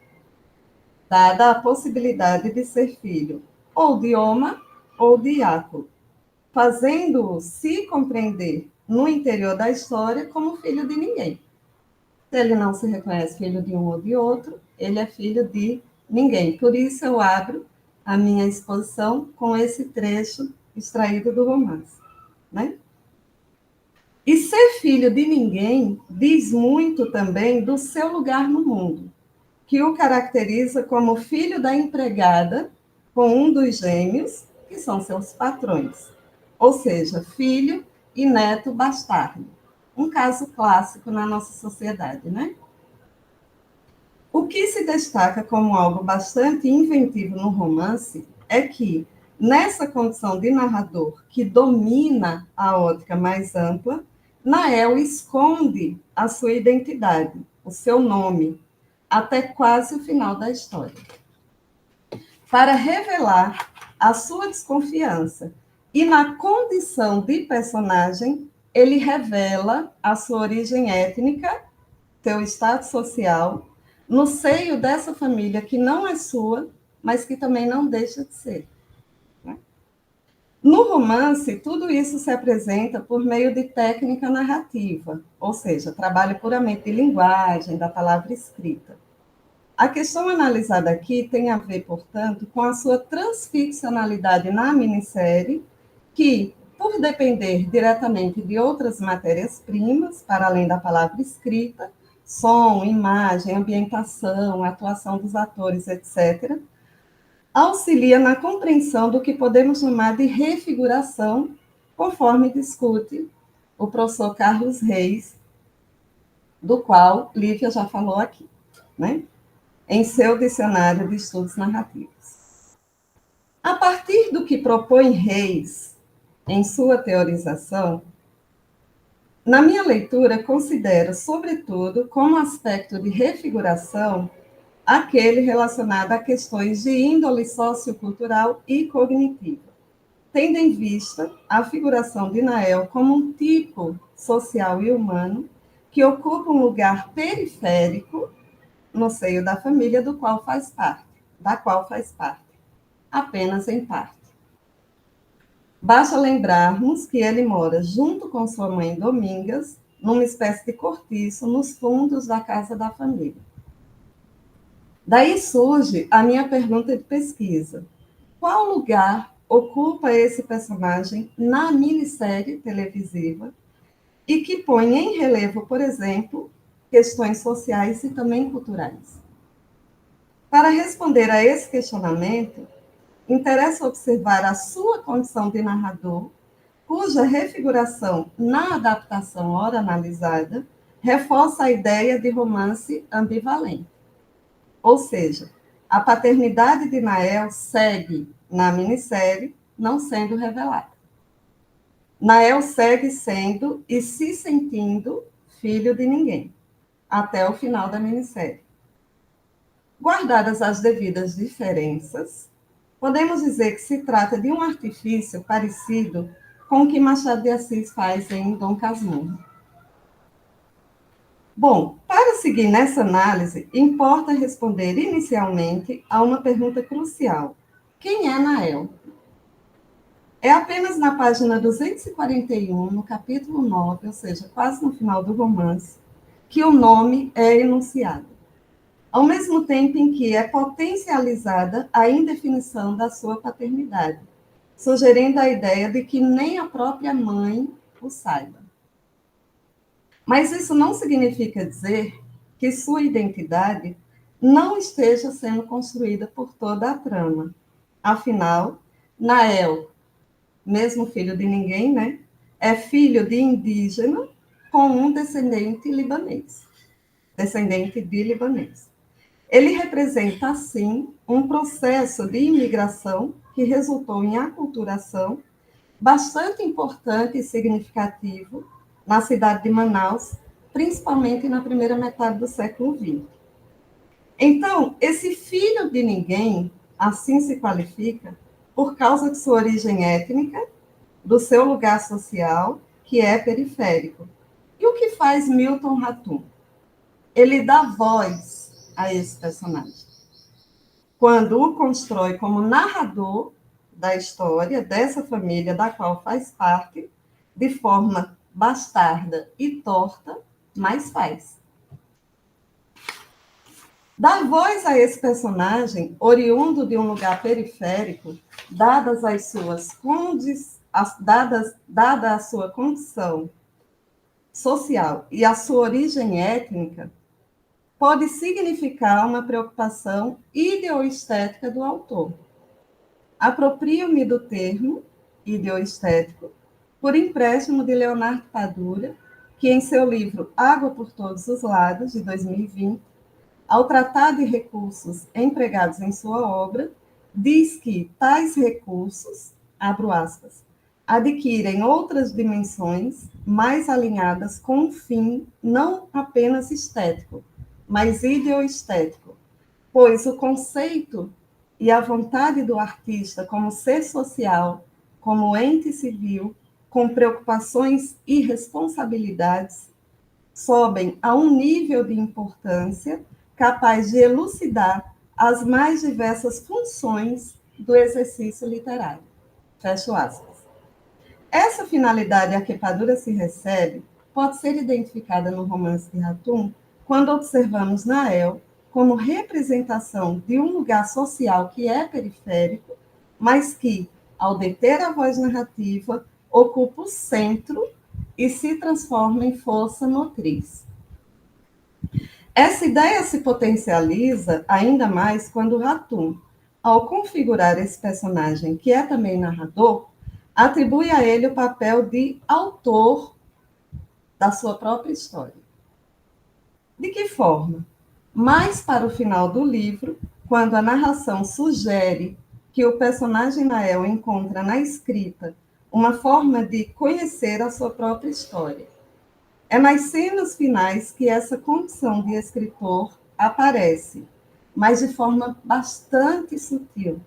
dada a possibilidade de ser filho ou de Oma ou de Iaco, fazendo-o se compreender no interior da história como filho de ninguém. Se ele não se reconhece filho de um ou de outro, ele é filho de ninguém. Por isso eu abro a minha exposição com esse trecho extraído do romance, né? E ser filho de ninguém diz muito também do seu lugar no mundo, que o caracteriza como filho da empregada com um dos gêmeos, que são seus patrões. Ou seja, filho e neto bastardo. Um caso clássico na nossa sociedade, né? O que se destaca como algo bastante inventivo no romance é que, nessa condição de narrador que domina a ótica mais ampla, Nael esconde a sua identidade, o seu nome, até quase o final da história, para revelar a sua desconfiança. E na condição de personagem, ele revela a sua origem étnica, seu status social, no seio dessa família que não é sua, mas que também não deixa de ser. No romance, tudo isso se apresenta por meio de técnica narrativa, ou seja, trabalho puramente de linguagem, da palavra escrita. A questão analisada aqui tem a ver, portanto, com a sua transficcionalidade na minissérie, que, por depender diretamente de outras matérias-primas, para além da palavra escrita, som, imagem, ambientação, atuação dos atores, etc., auxilia na compreensão do que podemos chamar de refiguração, conforme discute o professor Carlos Reis, do qual Lívia já falou aqui, né? Em seu dicionário de estudos narrativos. A partir do que propõe Reis em sua teorização, na minha leitura, considero, sobretudo, como aspecto de refiguração, aquele relacionado a questões de índole sociocultural e cognitiva, tendo em vista a figuração de Nael como um tipo social e humano que ocupa um lugar periférico no seio da família da qual faz parte, apenas em parte. Basta lembrarmos que ele mora junto com sua mãe Domingas, numa espécie de cortiço nos fundos da casa da família. Daí surge a minha pergunta de pesquisa. Qual lugar ocupa esse personagem na minissérie televisiva e que põe em relevo, por exemplo, questões sociais e também culturais? Para responder a esse questionamento, interessa observar a sua condição de narrador, cuja refiguração na adaptação ora analisada reforça a ideia de romance ambivalente. Ou seja, a paternidade de Nael segue na minissérie, não sendo revelada. Nael segue sendo e se sentindo filho de ninguém, até o final da minissérie. Guardadas as devidas diferenças, podemos dizer que se trata de um artifício parecido com o que Machado de Assis faz em Dom Casmurro. Bom, para seguir nessa análise, importa responder inicialmente a uma pergunta crucial. Quem é Nael? É apenas na página 241, no capítulo 9, ou seja, quase no final do romance, que o nome é enunciado, ao mesmo tempo em que é potencializada a indefinição da sua paternidade, sugerindo a ideia de que nem a própria mãe o saiba. Mas isso não significa dizer que sua identidade não esteja sendo construída por toda a trama. Afinal, Nael, mesmo filho de ninguém, né, é filho de indígena com um descendente de libanês. Ele representa, assim, um processo de imigração que resultou em aculturação bastante importante e significativo na cidade de Manaus, principalmente na primeira metade do século XX. Então, esse filho de ninguém, assim se qualifica, por causa de sua origem étnica, do seu lugar social, que é periférico. E o que faz Milton Ratum? Ele dá voz a esse personagem. Quando o constrói como narrador da história dessa família da qual faz parte, de forma bastarda e torta, mas faz. Dar voz a esse personagem, oriundo de um lugar periférico, dadas as suas dada a sua condição social e a sua origem étnica, pode significar uma preocupação ideoestética do autor. Aproprio-me do termo ideoestético por empréstimo de Leonardo Padura, que em seu livro Água por Todos os Lados, de 2020, ao tratar de recursos empregados em sua obra, diz que tais recursos, abro aspas, adquirem outras dimensões mais alinhadas com um fim não apenas estético, mas ideoestético, pois o conceito e a vontade do artista como ser social, como ente civil, com preocupações e responsabilidades, sobem a um nível de importância capaz de elucidar as mais diversas funções do exercício literário. Fecho aspas. Essa finalidade a que Padura se recebe pode ser identificada no romance de Ratum quando observamos Nael como representação de um lugar social que é periférico, mas que, ao deter a voz narrativa, ocupa o centro e se transforma em força motriz. Essa ideia se potencializa ainda mais quando Ratum, ao configurar esse personagem, que é também narrador, atribui a ele o papel de autor da sua própria história. De que forma? Mais para o final do livro, quando a narração sugere que o personagem Nael encontra na escrita uma forma de conhecer a sua própria história. É nas cenas finais que essa condição de escritor aparece, mas de forma bastante sutil,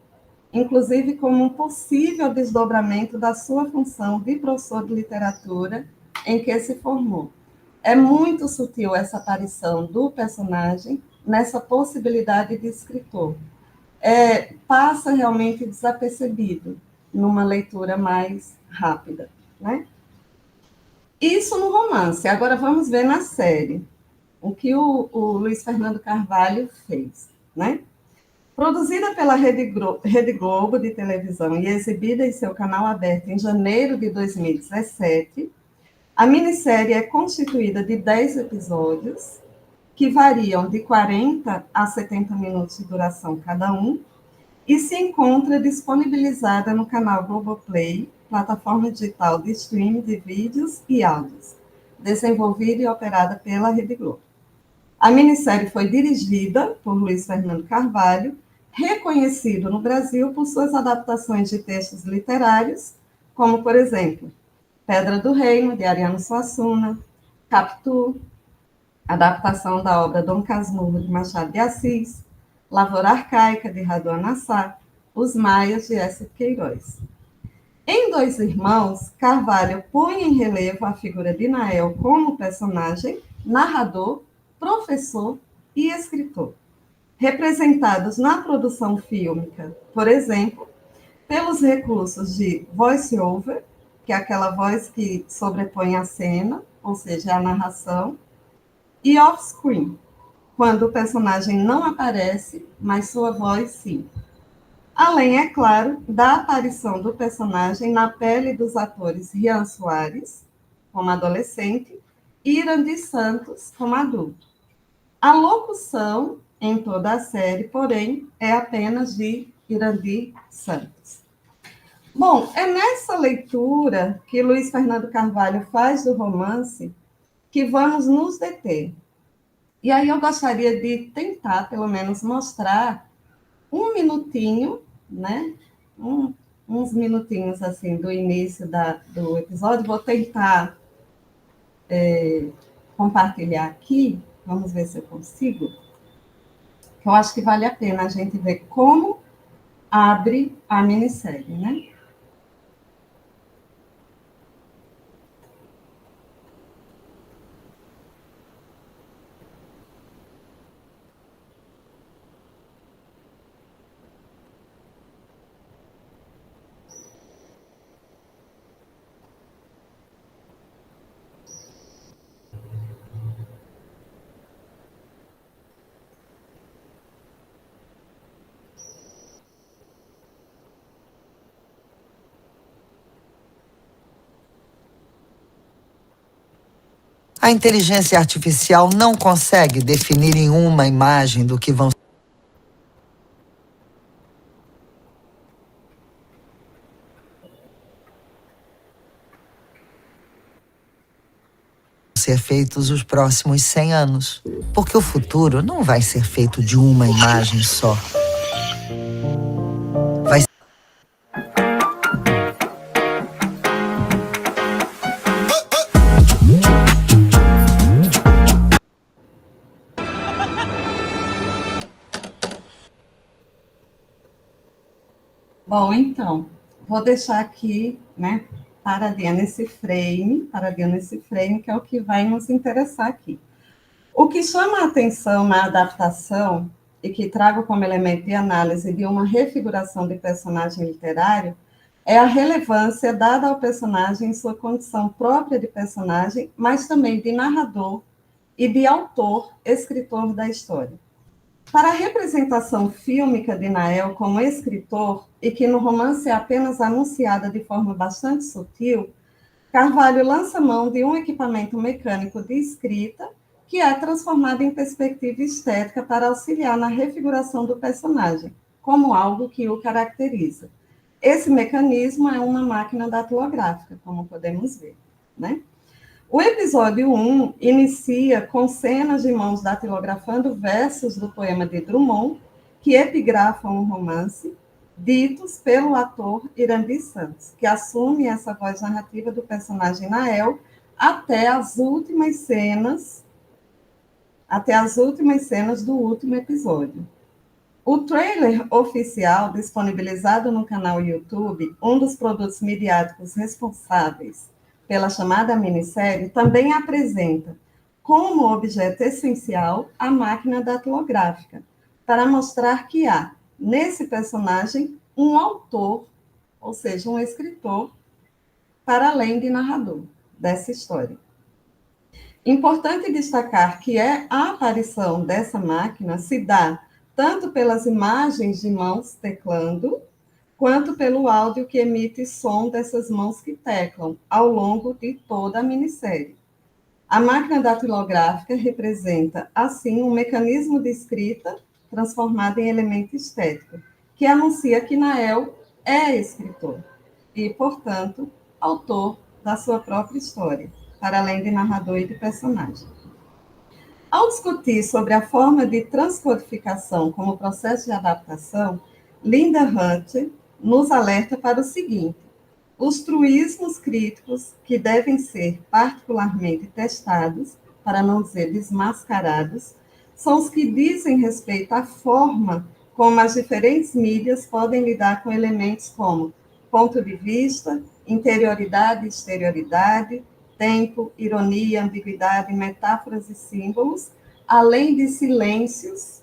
inclusive como um possível desdobramento da sua função de professor de literatura em que se formou. É muito sutil essa aparição do personagem nessa possibilidade de escritor. Passa realmente desapercebido numa leitura mais rápida, né? Isso no romance. Agora vamos ver na série o que o Luiz Fernando Carvalho fez, né? Produzida pela Rede Globo de televisão e exibida em seu canal aberto em janeiro de 2017, a minissérie é constituída de 10 episódios, que variam de 40 a 70 minutos de duração cada um, e se encontra disponibilizada no canal Globoplay, plataforma digital de streaming de vídeos e áudios, desenvolvida e operada pela Rede Globo. A minissérie foi dirigida por Luiz Fernando Carvalho, reconhecido no Brasil por suas adaptações de textos literários, como, por exemplo, Pedra do Reino, de Ariano Suassuna, Capitu, adaptação da obra Dom Casmurro, de Machado de Assis, Lavoura Arcaica, de Raduan Assar, Os Maias, de Écio Queiroz. Em Dois Irmãos, Carvalho põe em relevo a figura de Nael como personagem, narrador, professor e escritor, representados na produção fílmica, por exemplo, pelos recursos de voice-over, que é aquela voz que sobrepõe a cena, ou seja, a narração, e off-screen, quando o personagem não aparece, mas sua voz sim. Além, é claro, da aparição do personagem na pele dos atores Rian Soares, como adolescente, e Irandi Santos, como adulto. A locução em toda a série, porém, é apenas de Irandi Santos. Bom, é nessa leitura que Luiz Fernando Carvalho faz do romance que vamos nos deter. E aí eu gostaria de tentar, pelo menos, mostrar um minutinho, né? Uns minutinhos, assim, do início do episódio. Vou tentar compartilhar aqui. Vamos ver se eu consigo. Eu acho que vale a pena a gente ver como abre a minissérie, né? A inteligência artificial não consegue definir em uma imagem do que vão ser feitos os próximos 100 anos. Porque o futuro não vai ser feito de uma imagem só. Vai Bom, então, vou deixar aqui, né, paradinha nesse frame, que é o que vai nos interessar aqui. O que chama a atenção na adaptação, e que trago como elemento de análise de uma refiguração de personagem literário, é a relevância dada ao personagem em sua condição própria de personagem, mas também de narrador e de autor, escritor da história. Para a representação fílmica de Nael como escritor, e que no romance é apenas anunciada de forma bastante sutil, Carvalho lança mão de um equipamento mecânico de escrita que é transformado em perspectiva estética para auxiliar na refiguração do personagem, como algo que o caracteriza. Esse mecanismo é uma máquina datilográfica, como podemos ver, né? O episódio 1 inicia com cenas de mãos datilografando versos do poema de Drummond, que epigrafam o romance, ditos pelo ator Irandir Santos, que assume essa voz narrativa do personagem Nael até as últimas cenas do último episódio. O trailer oficial, disponibilizado no canal YouTube, um dos produtos midiáticos responsáveis pela chamada minissérie, também apresenta como objeto essencial a máquina datilográfica, para mostrar que há, nesse personagem, um autor, ou seja, um escritor, para além de narrador dessa história. Importante destacar que a aparição dessa máquina se dá tanto pelas imagens de mãos teclando, quanto pelo áudio que emite som dessas mãos que teclam ao longo de toda a minissérie. A máquina datilográfica representa, assim, um mecanismo de escrita transformado em elemento estético, que anuncia que Nael é escritor e, portanto, autor da sua própria história, para além de narrador e de personagem. Ao discutir sobre a forma de transcodificação como processo de adaptação, Linda Hunt nos alerta para o seguinte: os truísmos críticos que devem ser particularmente testados, para não dizer desmascarados, são os que dizem respeito à forma como as diferentes mídias podem lidar com elementos como ponto de vista, interioridade e exterioridade, tempo, ironia, ambiguidade, metáforas e símbolos, além de silêncios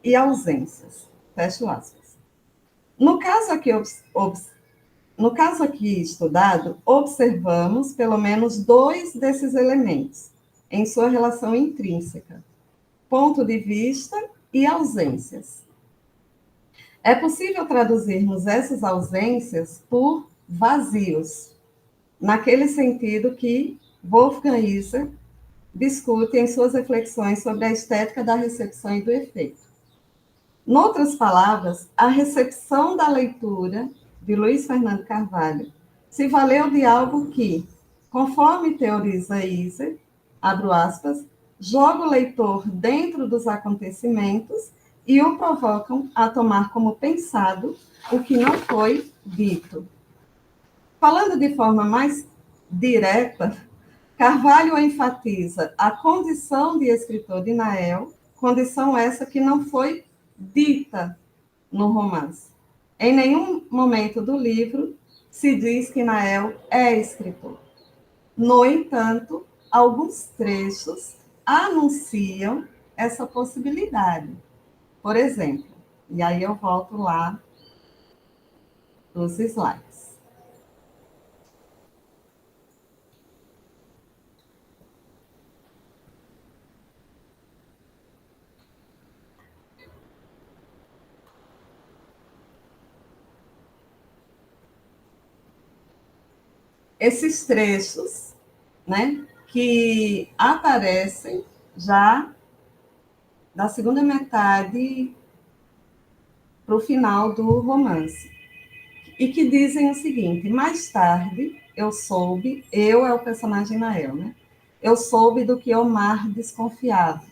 e ausências. Fecho aspas. No caso aqui estudado, observamos pelo menos 2 desses elementos em sua relação intrínseca: ponto de vista e ausências. É possível traduzirmos essas ausências por vazios, naquele sentido que Wolfgang Iser discute em suas reflexões sobre a estética da recepção e do efeito. Noutras palavras, a recepção da leitura de Luiz Fernando Carvalho se valeu de algo que, conforme teoriza Iser, abro aspas, joga o leitor dentro dos acontecimentos e o provocam a tomar como pensado o que não foi dito. Falando de forma mais direta, Carvalho enfatiza a condição de escritor de Nael, condição essa que não foi dita no romance. Em nenhum momento do livro se diz que Nael é escritor. No entanto, alguns trechos anunciam essa possibilidade. Por exemplo, e aí eu volto lá nos slides. Esses trechos, né, que aparecem já da segunda metade para o final do romance, e que dizem o seguinte: mais tarde eu soube, eu é o personagem Nael, né? Eu soube do que Omar desconfiava.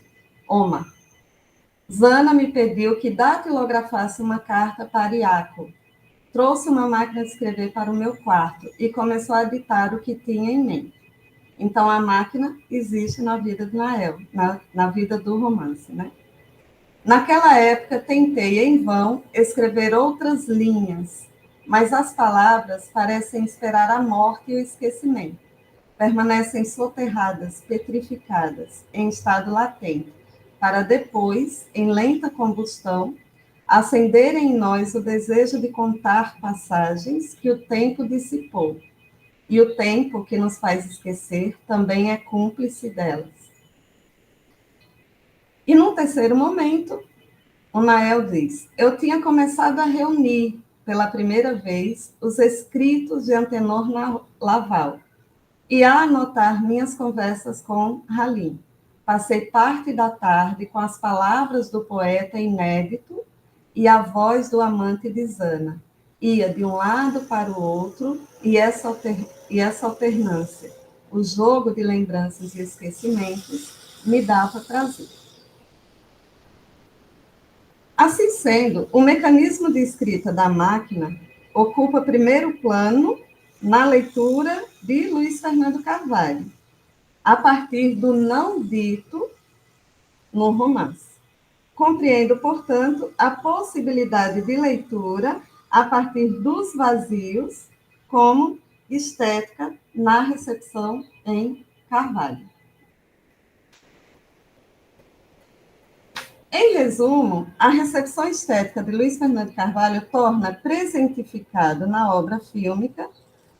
Omar. Zana me pediu que datilografasse uma carta para Iaco. Trouxe uma máquina de escrever para o meu quarto e começou a ditar o que tinha em mente. Então, a máquina existe na vida do Nael, na vida do romance, né? Naquela época, tentei, em vão, escrever outras linhas, mas as palavras parecem esperar a morte e o esquecimento. Permanecem soterradas, petrificadas, em estado latente, para depois, em lenta combustão, acenderem em nós o desejo de contar passagens que o tempo dissipou. E o tempo que nos faz esquecer também é cúmplice delas. E num terceiro momento, o Nael diz: eu tinha começado a reunir pela primeira vez os escritos de Antenor Laval e a anotar minhas conversas com Halim. Passei parte da tarde com as palavras do poeta inédito e a voz do amante de Zana. Ia de um lado para o outro e essa alternância, o jogo de lembranças e esquecimentos, me dava prazer. Assim sendo, o mecanismo de escrita da máquina ocupa primeiro plano na leitura de Luiz Fernando Carvalho, a partir do não dito no romance. Compreendo, portanto, a possibilidade de leitura a partir dos vazios como estética na recepção em Carvalho. Em resumo, a recepção estética de Luiz Fernando Carvalho torna presentificado na obra fílmica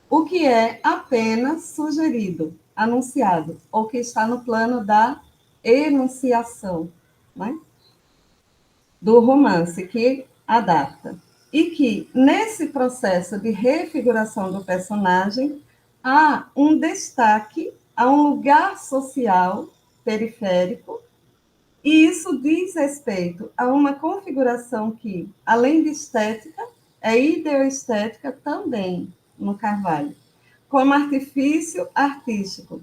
o que é apenas sugerido, anunciado, ou que está no plano da enunciação, né, do romance que adapta. E que, nesse processo de refiguração do personagem, há um destaque a um lugar social periférico, e isso diz respeito a uma configuração que, além de estética, é ideoestética também no Carvalho, como artifício artístico,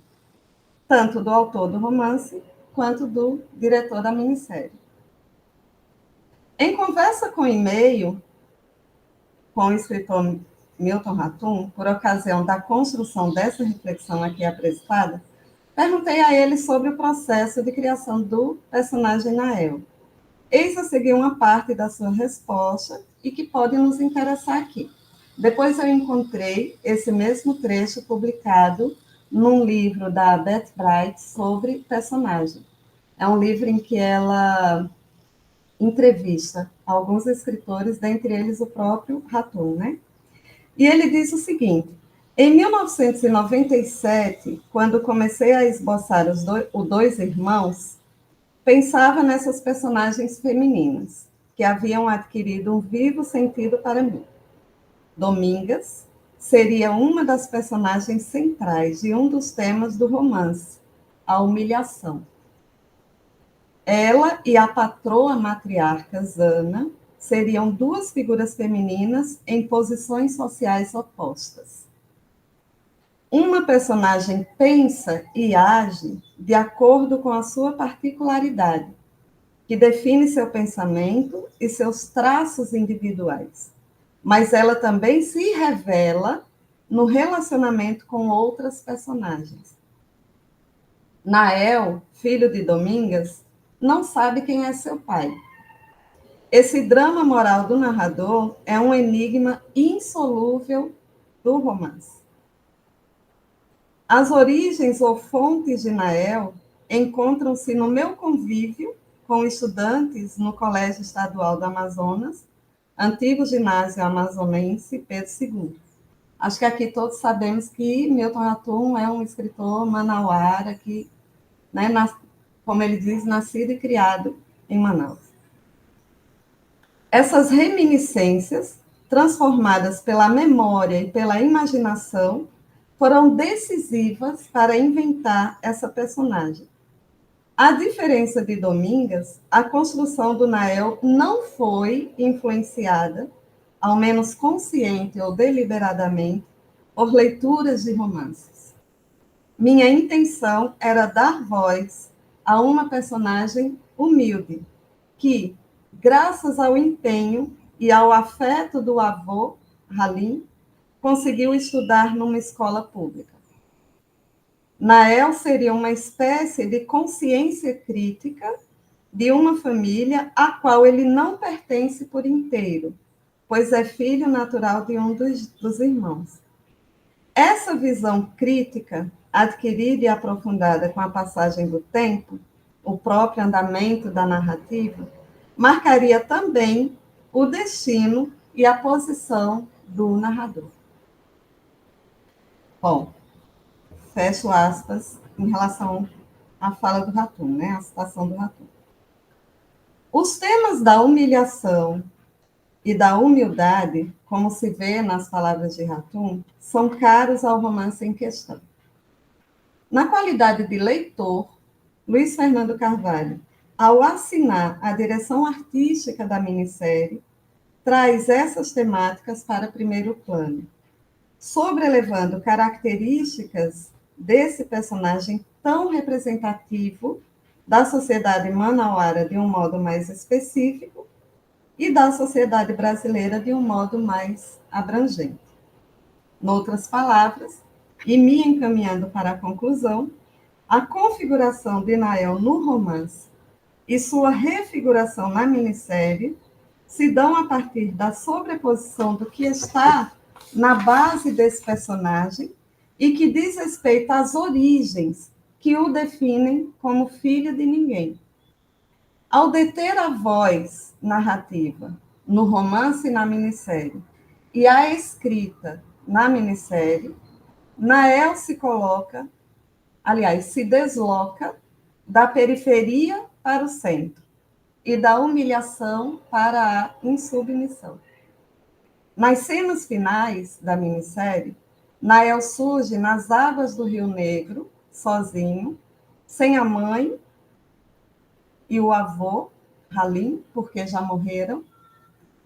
tanto do autor do romance quanto do diretor da minissérie. Em conversa com e-mail com o escritor Milton Ratum, por ocasião da construção dessa reflexão aqui apresentada, perguntei a ele sobre o processo de criação do personagem Nael. Eis a seguir uma parte da sua resposta e que pode nos interessar aqui. Depois eu encontrei esse mesmo trecho publicado num livro da Beth Bright sobre personagem. É um livro em que ela entrevista alguns escritores, dentre eles o próprio Ratum, né? E ele diz o seguinte: em 1997, quando comecei a esboçar os Dois Irmãos, pensava nessas personagens femininas, que haviam adquirido um vivo sentido para mim. Domingas seria uma das personagens centrais de um dos temas do romance, a humilhação. Ela e a patroa matriarca Zana seriam duas figuras femininas em posições sociais opostas. Uma personagem pensa e age de acordo com a sua particularidade, que define seu pensamento e seus traços individuais, mas ela também se revela no relacionamento com outras personagens. Nael, filho de Domingas, não sabe quem é seu pai. Esse drama moral do narrador é um enigma insolúvel do romance. As origens ou fontes de Nael encontram-se no meu convívio com estudantes no Colégio Estadual do Amazonas, antigo ginásio amazonense Pedro II. Acho que aqui todos sabemos que Milton Ratum é um escritor manauara que, né, como ele diz, nascido e criado em Manaus. Essas reminiscências, transformadas pela memória e pela imaginação, foram decisivas para inventar essa personagem. A diferença de Domingas, a construção do Nael não foi influenciada, ao menos consciente ou deliberadamente, por leituras de romances. Minha intenção era dar voz a uma personagem humilde, que, graças ao empenho e ao afeto do avô, Halim, conseguiu estudar numa escola pública. Nael seria uma espécie de consciência crítica de uma família à qual ele não pertence por inteiro, pois é filho natural de um dos irmãos. Essa visão crítica, adquirida e aprofundada com a passagem do tempo, o próprio andamento da narrativa, marcaria também o destino e a posição do narrador. Bom, fecho aspas em relação à fala do Ratum, né? A citação do Ratum. Os temas da humilhação e da humildade, como se vê nas palavras de Ratum, são caros ao romance em questão. Na qualidade de leitor, Luiz Fernando Carvalho, ao assinar a direção artística da minissérie, traz essas temáticas para primeiro plano, sobrelevando características desse personagem tão representativo da sociedade manauara de um modo mais específico e da sociedade brasileira de um modo mais abrangente. Noutras palavras, e me encaminhando para a conclusão, a configuração de Nael no romance e sua refiguração na minissérie se dão a partir da sobreposição do que está na base desse personagem e que diz respeito às origens que o definem como filho de ninguém. Ao deter a voz narrativa no romance e na minissérie e a escrita na minissérie, Nael se coloca, aliás, se desloca da periferia para o centro e da humilhação para a insubmissão. Nas cenas finais da minissérie, Nael surge nas águas do Rio Negro, sozinho, sem a mãe e o avô, Halim, porque já morreram,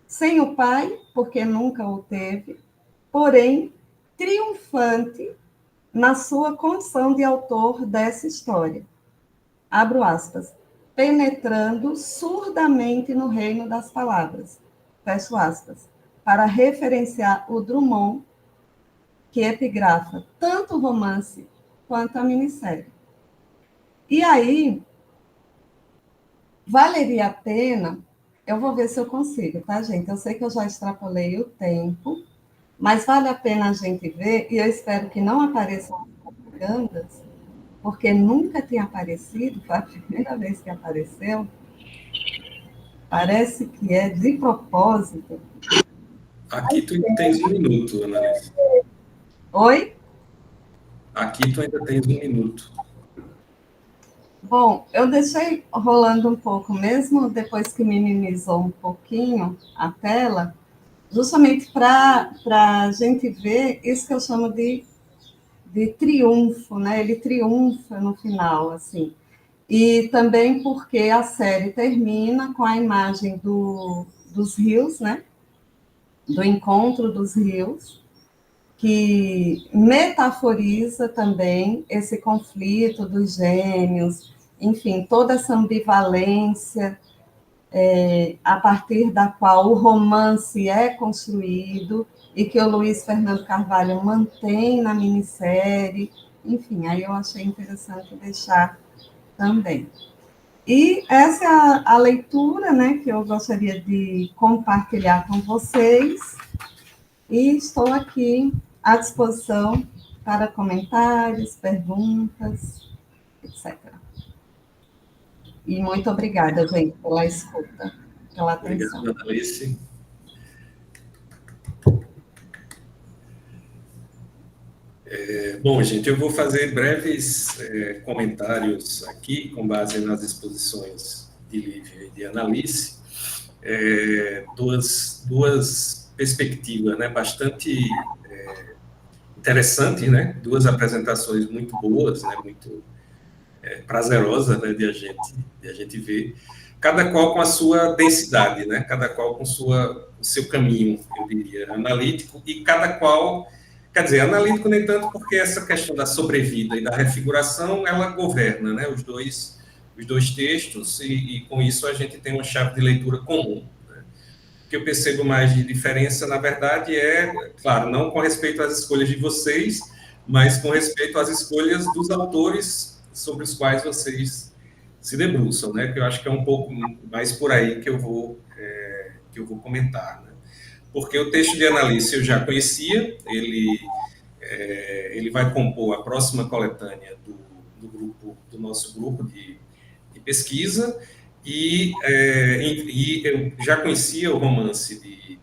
sem o pai, porque nunca o teve, porém, triunfante na sua condição de autor dessa história. Abro aspas, penetrando surdamente no reino das palavras, fecho aspas, para referenciar o Drummond, que epigrafa tanto o romance quanto a minissérie. E aí, valeria a pena, eu vou ver se eu consigo, tá, gente? Eu sei que eu já extrapolei o tempo, mas vale a pena a gente ver, e eu espero que não apareçam propagandas, porque nunca tinha aparecido, foi a primeira vez que apareceu. Parece que é de propósito. Aqui tu ainda tens 1 minuto, Annalise. Oi? Aqui tu ainda tens 1 minuto. Bom, eu deixei rolando um pouco, mesmo depois que minimizou um pouquinho a tela, justamente para a gente ver isso que eu chamo de triunfo, né? Ele triunfa no final, assim. E também porque a série termina com a imagem dos rios, né? Do encontro dos rios, que metaforiza também esse conflito dos gêmeos, enfim, toda essa ambivalência a partir da qual o romance é construído e que o Luiz Fernando Carvalho mantém na minissérie. Enfim, aí eu achei interessante deixar também. E essa é a leitura, né, que eu gostaria de compartilhar com vocês, e estou aqui à disposição para comentários, perguntas, etc. E muito obrigada, gente, pela escuta, pela atenção. Obrigado, Alice. Bom, gente, eu vou fazer breves comentários aqui, com base nas exposições de Lívia e de Analice, duas perspectivas, né, bastante interessantes, né, duas apresentações muito boas, né, muito prazerosas, né, de a gente ver, cada qual com a sua densidade, né, cada qual com o seu caminho, eu diria, analítico, e cada qual... Quer dizer, analítico nem tanto porque essa questão da sobrevida e da refiguração, ela governa, né, os dois textos, e com isso a gente tem uma chave de leitura comum. Né? O que eu percebo mais de diferença, na verdade, claro, não com respeito às escolhas de vocês, mas com respeito às escolhas dos autores sobre os quais vocês se debruçam, né, que eu acho que é um pouco mais por aí que eu vou comentar, né? Porque o texto de Analice eu já conhecia, ele vai compor a próxima coletânea do nosso grupo de pesquisa, e eu já conhecia o romance de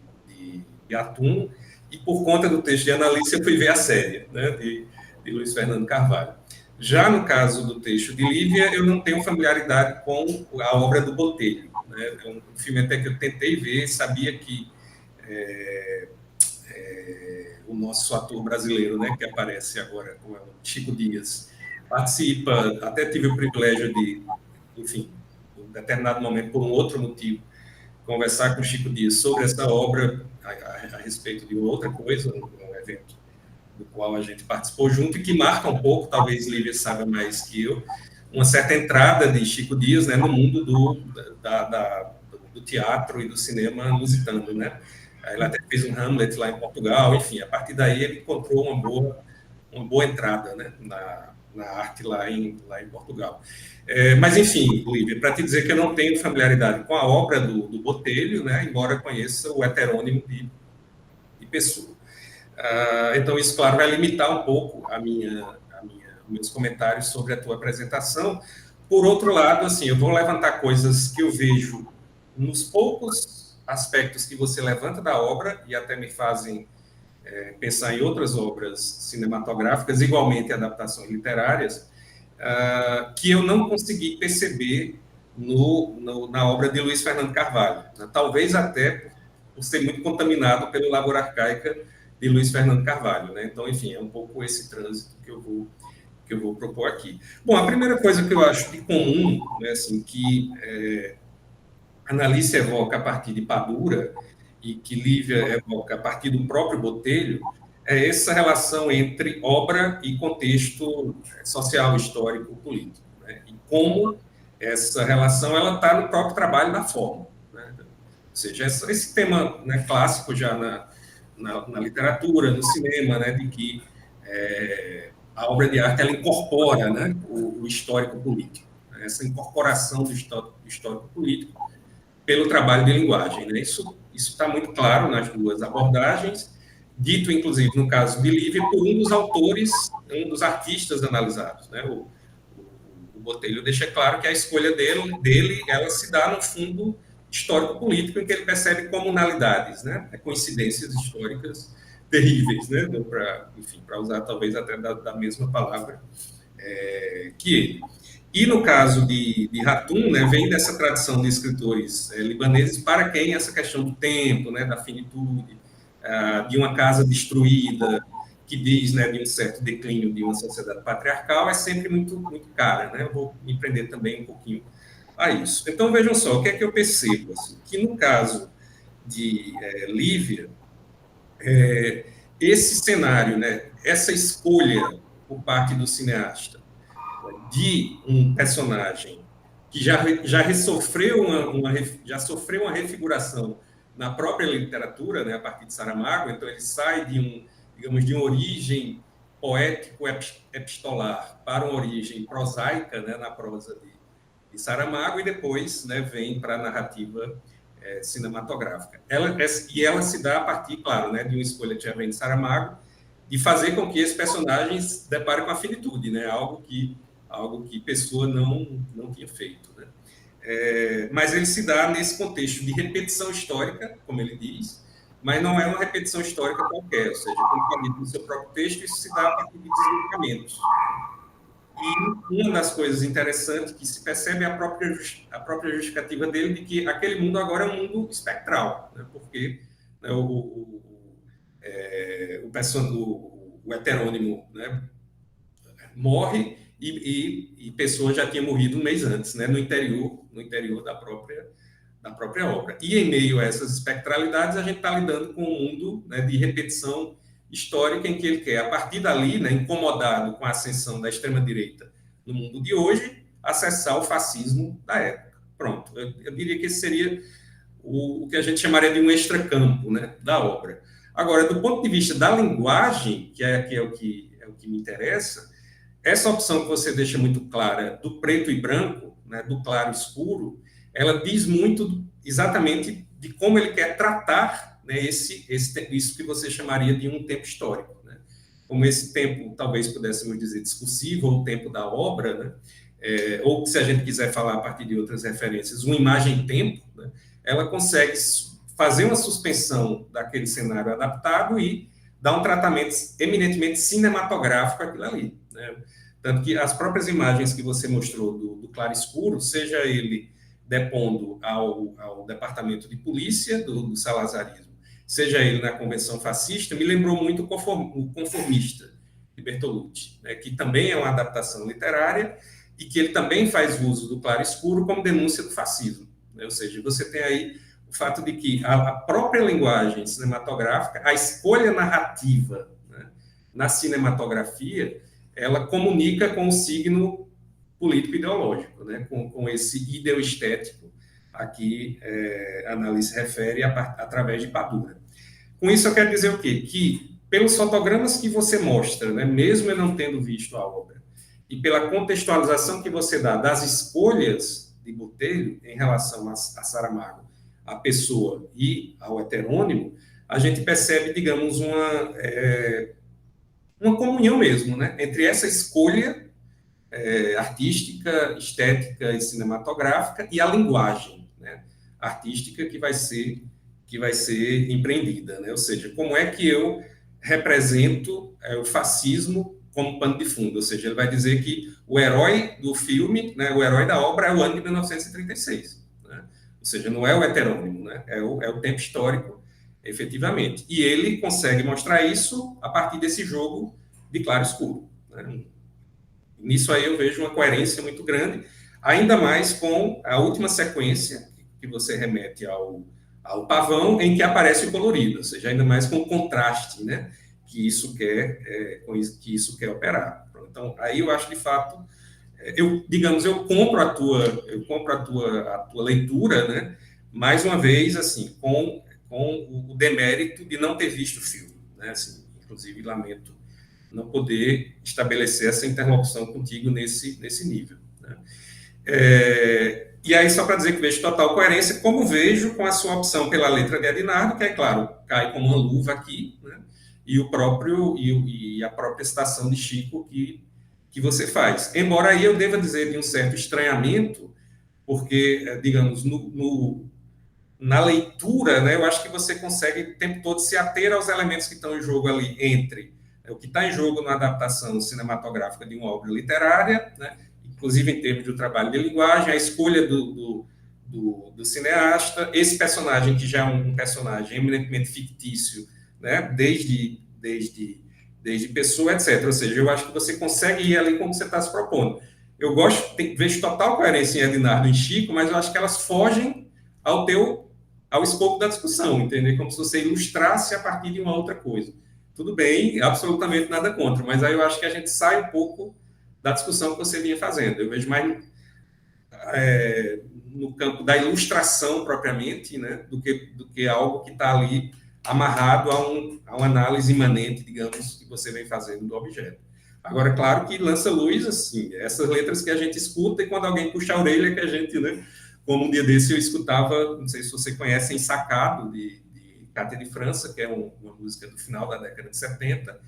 Atum, e por conta do texto de Analice eu fui ver a série, né, de Luiz Fernando Carvalho. Já no caso do texto de Lívia, eu não tenho familiaridade com a obra do Botelho, né? É um filme até que eu tentei ver, sabia que o nosso ator brasileiro, né, que aparece agora, como é o Chico Dias, participa, até tive o privilégio de, enfim, em um determinado momento, por um outro motivo, conversar com o Chico Dias sobre essa obra, a respeito de outra coisa, um evento do qual a gente participou junto, e que marca um pouco, talvez Lívia saiba mais que eu, uma certa entrada de Chico Dias, né, no mundo do teatro e do cinema lusitano, né? Ele até fez um Hamlet lá em Portugal, enfim, a partir daí ele encontrou uma boa entrada, né, na arte lá em Portugal. Mas, enfim, Lívia, para te dizer que eu não tenho familiaridade com a obra do Botelho, né, embora conheça o heterônimo de Pessoa. Então, isso, claro, vai limitar um pouco meus comentários sobre a tua apresentação. Por outro lado, assim, eu vou levantar coisas que eu vejo nos poucos aspectos que você levanta da obra e até me fazem pensar em outras obras cinematográficas, igualmente adaptações literárias, que eu não consegui perceber na obra de Luiz Fernando Carvalho. Talvez até por ser muito contaminado pelo Labor Arcaica de Luiz Fernando Carvalho, né? Então, enfim, é um pouco esse trânsito que eu vou propor aqui. Bom, a primeira coisa que eu acho de comum, né, assim, que Analice evoca a partir de Padura e que Lívia evoca a partir do próprio Botelho, é essa relação entre obra e contexto social, histórico, político, né? E como essa relação ela está no próprio trabalho da forma, né? Ou seja, esse tema, né, clássico já na literatura, no cinema, né, de que a obra de arte ela incorpora, né, o histórico político, né? Essa incorporação do histórico político pelo trabalho de linguagem, né? Isso está muito claro nas duas abordagens, dito, inclusive, no caso de Lívia, por um dos autores, um dos artistas analisados, né? O Botelho deixa claro que a escolha dele ela se dá no fundo histórico-político, em que ele percebe comunalidades, né? Coincidências históricas terríveis, né? Para usar talvez até da mesma palavra que ele. E no caso de Hatoum, né, vem dessa tradição de escritores libaneses para quem essa questão do tempo, né, da finitude, de uma casa destruída, que diz, né, de um certo declínio de uma sociedade patriarcal, é sempre muito, muito cara, né? Eu vou me prender também um pouquinho a isso. Então, vejam só, o que é que eu percebo? Assim, que no caso de Lívia, esse cenário, né, essa escolha por parte do cineasta de um personagem que já sofreu uma refiguração na própria literatura, né, a partir de Saramago, então ele sai de uma origem poético-epistolar para uma origem prosaica, né, na prosa Saramago, e depois, né, vem para a narrativa cinematográfica. Ela se dá a partir, claro, né, de uma escolha que já vem de Saramago, de fazer com que esses personagens deparem com a finitude, né, algo que Pessoa não tinha feito, né. Mas ele se dá nesse contexto de repetição histórica, como ele diz, mas não é uma repetição histórica qualquer, ou seja, como ele diz no seu próprio texto, isso se dá a partir de deslocamentos. E uma das coisas interessantes que se percebe é a própria justificativa dele de que aquele mundo agora é um mundo espectral, né? Porque, né, o heterônimo, né, morre e Pessoa já tinha morrido um mês antes, né, no interior da própria obra. E em meio a essas espectralidades, a gente está lidando com um mundo, né, de repetição histórica em que ele quer, a partir dali, né, incomodado com a ascensão da extrema-direita no mundo de hoje, acessar o fascismo da época. Pronto, eu diria que esse seria o que a gente chamaria de um extracampo, né, da obra. Agora, do ponto de vista da linguagem, que é o que me interessa, essa opção que você deixa muito clara do preto e branco, né, do claro e escuro, ela diz muito exatamente de como ele quer tratar, né, isso que você chamaria de um tempo histórico, né? Como esse tempo, talvez pudéssemos dizer, discursivo, ou o tempo da obra, né? Ou se a gente quiser falar a partir de outras referências, uma imagem-tempo, né? Ela consegue fazer uma suspensão daquele cenário adaptado e dar um tratamento eminentemente cinematográfico àquilo ali, né? Tanto que as próprias imagens que você mostrou do claro escuro, seja ele depondo ao departamento de polícia do salazarismo, seja ele na Convenção Fascista, me lembrou muito o Conformista, de Bertolucci, né, que também é uma adaptação literária e que ele também faz uso do claro escuro como denúncia do fascismo, né? Ou seja, você tem aí o fato de que a própria linguagem cinematográfica, a escolha narrativa, né, na cinematografia, ela comunica com o signo político-ideológico, né, com esse ideoestético a que a análise refere através de Padura. Com isso, eu quero dizer o quê? Que, pelos fotogramas que você mostra, né, mesmo eu não tendo visto a obra, e pela contextualização que você dá das escolhas de Botelho em relação a Saramago, a Pessoa e ao heterônimo, a gente percebe, digamos, uma comunhão mesmo, né, entre essa escolha artística, estética e cinematográfica e a linguagem, né, artística que vai ser empreendida, né? Ou seja, como é que eu represento o fascismo como pano de fundo, ou seja, ele vai dizer que o herói do filme, né, o herói da obra é o ano de 1936, né? Ou seja, não é o heterônimo, né, é o tempo histórico, efetivamente. E ele consegue mostrar isso a partir desse jogo de claro e escuro, né? Nisso aí eu vejo uma coerência muito grande, ainda mais com a última sequência que você remete ao pavão, em que aparece o colorido, ou seja, ainda mais com o contraste, né, que isso quer operar. Então, aí eu acho, de fato, eu compro a tua leitura, né, mais uma vez, assim, com o demérito de não ter visto o filme, né, assim, inclusive lamento não poder estabelecer essa interlocução contigo nesse nível, né? E aí, só para dizer que vejo total coerência, como vejo com a sua opção pela letra de Adinardo, que é claro, cai como uma luva aqui, né? E a própria citação de Chico que você faz. Embora aí eu deva dizer de um certo estranhamento, porque, digamos, na leitura, né, eu acho que você consegue o tempo todo se ater aos elementos que estão em jogo ali entre o que está em jogo na adaptação cinematográfica de uma obra literária, né, inclusive em termos de trabalho de linguagem, a escolha do cineasta, esse personagem que já é um personagem eminentemente fictício, né, desde Pessoa, etc. Ou seja, eu acho que você consegue ir ali como você está se propondo. Eu vejo total coerência em Adinardo e em Chico, mas eu acho que elas fogem ao escopo da discussão, entendeu? Como se você ilustrasse a partir de uma outra coisa. Tudo bem, absolutamente nada contra, mas aí eu acho que a gente sai um pouco da discussão que você vinha fazendo. Eu vejo mais no campo da ilustração propriamente, né, do que algo que está ali amarrado a uma análise imanente, digamos, que você vem fazendo do objeto. Agora, claro que lança luz, assim, essas letras que a gente escuta e quando alguém puxa a orelha que a gente, né? Como um dia desse eu escutava, não sei se você conhece, Ensacado, de Cátia de França, que é uma música do final da década de 70,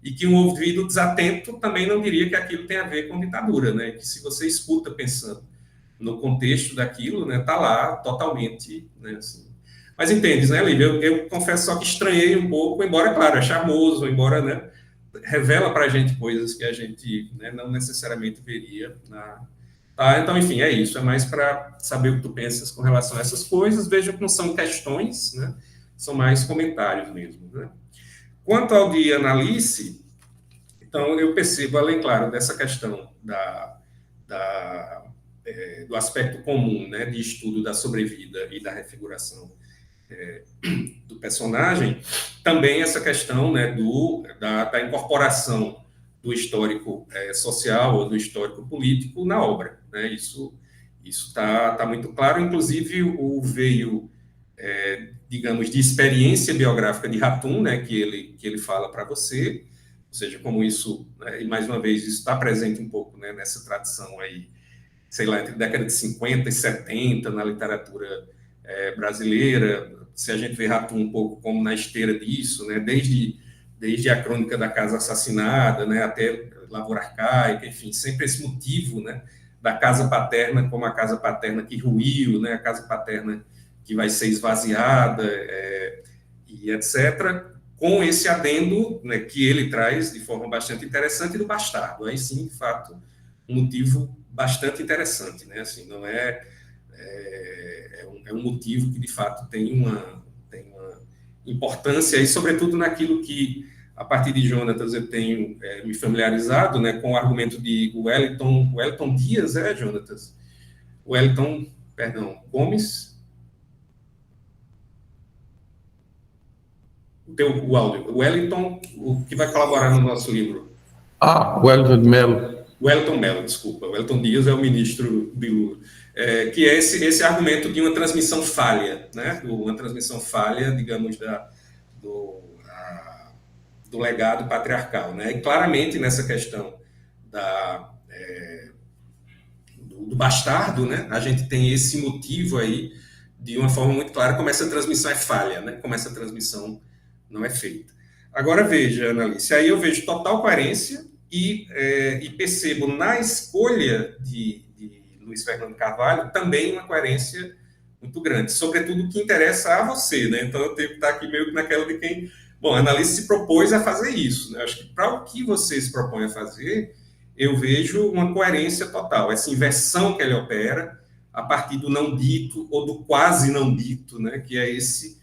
e que um ouvido desatento também não diria que aquilo tem a ver com ditadura, né? Que se você escuta pensando no contexto daquilo, né, tá lá totalmente, né, assim. Mas entendes, né, Lívia? Eu confesso só que estranhei um pouco, embora, claro, é charmoso, embora, né, revela para a gente coisas que a gente, né, não necessariamente veria na... Tá, então, enfim, é isso. É mais para saber o que tu pensas com relação a essas coisas. Veja que não são questões, né, são mais comentários mesmo, né? Quanto ao de Analice, então eu percebo, além, claro, dessa questão do aspecto comum, né, de estudo da sobrevida e da refiguração do personagem, também essa questão, né, da incorporação do histórico social ou do histórico político na obra, né? Isso está muito claro. Inclusive o veio, digamos, de experiência biográfica de Ratum, né, que ele fala para você, ou seja, como isso, né, e mais uma vez isso está presente um pouco, né, nessa tradição aí, sei lá, entre a década de 50 e 70 na literatura brasileira. Se a gente vê Ratum um pouco como na esteira disso, né, desde a Crônica da Casa Assassinada, né, até Lavoura Arcaica, enfim, sempre esse motivo, né, da casa paterna como a casa paterna que ruiu, né, a casa paterna que vai ser esvaziada, e etc., com esse adendo, né, que ele traz de forma bastante interessante do bastardo. Aí sim, de fato, um motivo bastante interessante, né, assim, não é um motivo que, de fato, tem uma importância, e sobretudo naquilo que, a partir de Jonatas, eu tenho me familiarizado, né, com o argumento de Wellington Dias, Jonatas? Wellington, perdão, Gomes? O áudio. Wellington, o que vai colaborar no nosso livro. Wellington de Mello. Wellington Mello, desculpa. Wellington Dias é o ministro de Lula. Que é esse argumento de uma transmissão falha, né? Uma transmissão falha, digamos, do legado patriarcal, né? E claramente nessa questão do bastardo, né? A gente tem esse motivo aí de uma forma muito clara como essa transmissão é falha, né? Como essa transmissão não é feita. Agora veja, Analice, aí eu vejo total coerência e percebo na escolha de Luiz Fernando Carvalho também uma coerência muito grande, sobretudo o que interessa a você, né? Então eu tenho que estar aqui meio que naquela de quem... Bom, a Analice se propôs a fazer isso, né? Acho que para o que você se propõe a fazer, eu vejo uma coerência total, essa inversão que ele opera a partir do não dito ou do quase não dito, né? Que é esse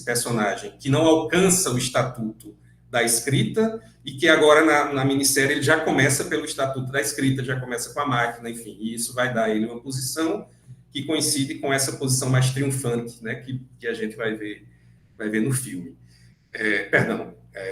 personagem que não alcança o estatuto da escrita e que agora na minissérie ele já começa pelo estatuto da escrita, já começa com a máquina, enfim, e isso vai dar a ele uma posição que coincide com essa posição mais triunfante, né, que a gente vai ver no filme.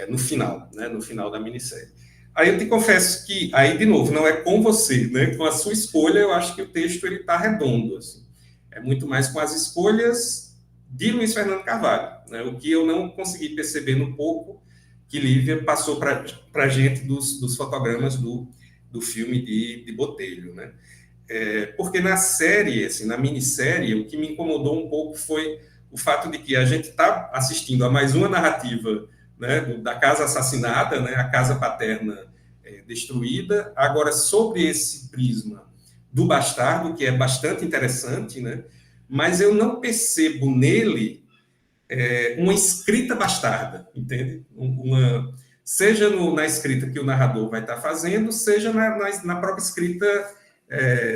No final, né, no final da minissérie. Aí eu te confesso que, aí de novo, não é com você, né, com a sua escolha, eu acho que o texto ele está redondo, assim. É muito mais com as escolhas de Luiz Fernando Carvalho, né, o que eu não consegui perceber no pouco que Lívia passou para a gente dos fotogramas do filme de Botelho, né? Porque na série, assim, na minissérie, o que me incomodou um pouco foi o fato de que a gente está assistindo a mais uma narrativa, né, da casa assassinada, né, a casa paterna destruída, agora sobre esse prisma do bastardo, que é bastante interessante, né? Mas eu não percebo nele uma escrita bastarda, entende? Seja na escrita que o narrador vai estar fazendo, seja na própria escrita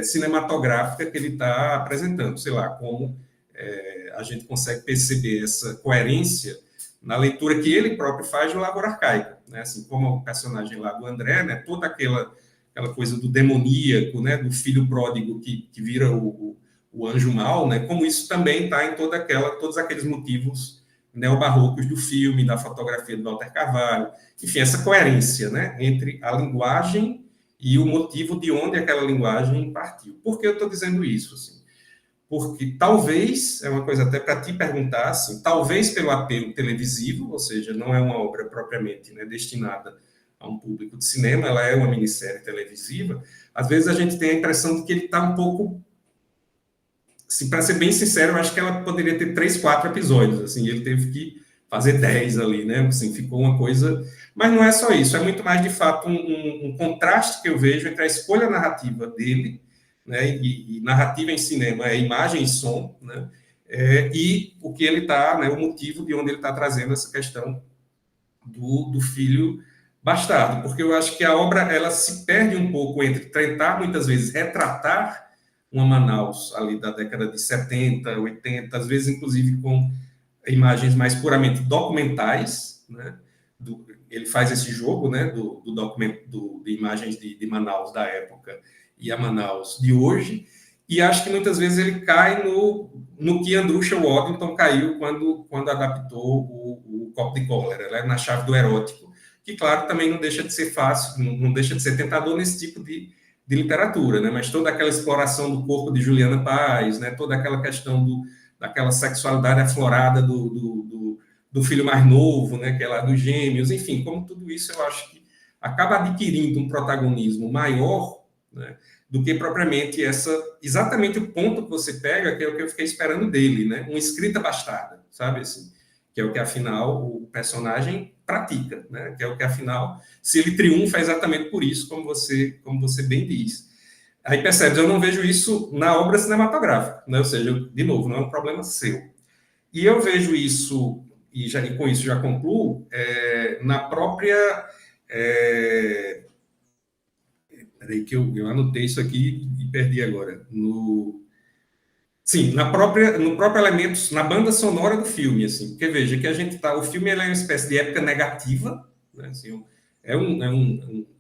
cinematográfica que ele está apresentando. Sei lá, como a gente consegue perceber essa coerência na leitura que ele próprio faz no Lavoura Arcaica, né? Assim como o personagem lá do André, né? Toda aquela coisa do demoníaco, né? Do filho pródigo que vira o anjo mau, né? Como isso também está em todos aqueles motivos neobarrocos do filme, da fotografia do Walter Carvalho, enfim, essa coerência, né, entre a linguagem e o motivo de onde aquela linguagem partiu. Por que eu estou dizendo isso? Assim? Porque talvez, é uma coisa até para te perguntar, assim, talvez pelo apelo televisivo, ou seja, não é uma obra propriamente, né, destinada a um público de cinema, ela é uma minissérie televisiva, às vezes a gente tem a impressão de que ele está um pouco... Assim, para ser bem sincero, eu acho que ela poderia ter 3, 4 episódios, assim, ele teve que fazer 10 ali, né? Assim, ficou uma coisa... Mas não é só isso, é muito mais, de fato, um contraste que eu vejo entre a escolha narrativa dele, né? E narrativa em cinema é imagem e som, né? E o que ele está, né? O motivo de onde ele está trazendo essa questão do filho bastardo, porque eu acho que a obra ela se perde um pouco entre tentar, muitas vezes, retratar uma Manaus ali da década de 70, 80, às vezes, inclusive, com imagens mais puramente documentais, né? Ele faz esse jogo, né, de imagens de Manaus da época e a Manaus de hoje, e acho que muitas vezes ele cai no que Andrusha Waddington caiu quando adaptou o Copo de Cólera, né, na chave do erótico, que, claro, também não deixa de ser fácil, não deixa de ser tentador nesse tipo de literatura, né, mas toda aquela exploração do corpo de Juliana Paz, né, toda aquela questão daquela sexualidade aflorada do filho mais novo, né, que é lá dos gêmeos, enfim, como tudo isso eu acho que acaba adquirindo um protagonismo maior, né, do que propriamente exatamente o ponto que você pega, que é o que eu fiquei esperando dele, né, uma escrita bastarda, sabe, assim, que é o que, afinal, o personagem pratica, né, que é o que, afinal, se ele triunfa é exatamente por isso, como você bem diz. Aí percebes, eu não vejo isso na obra cinematográfica, né, ou seja, de novo, não é um problema seu. E eu vejo isso... E com isso já concluo, na própria... Peraí que eu anotei isso aqui e perdi agora. Sim, no próprio elemento, na banda sonora do filme, assim, porque veja que o filme é uma espécie de épica negativa, né, assim,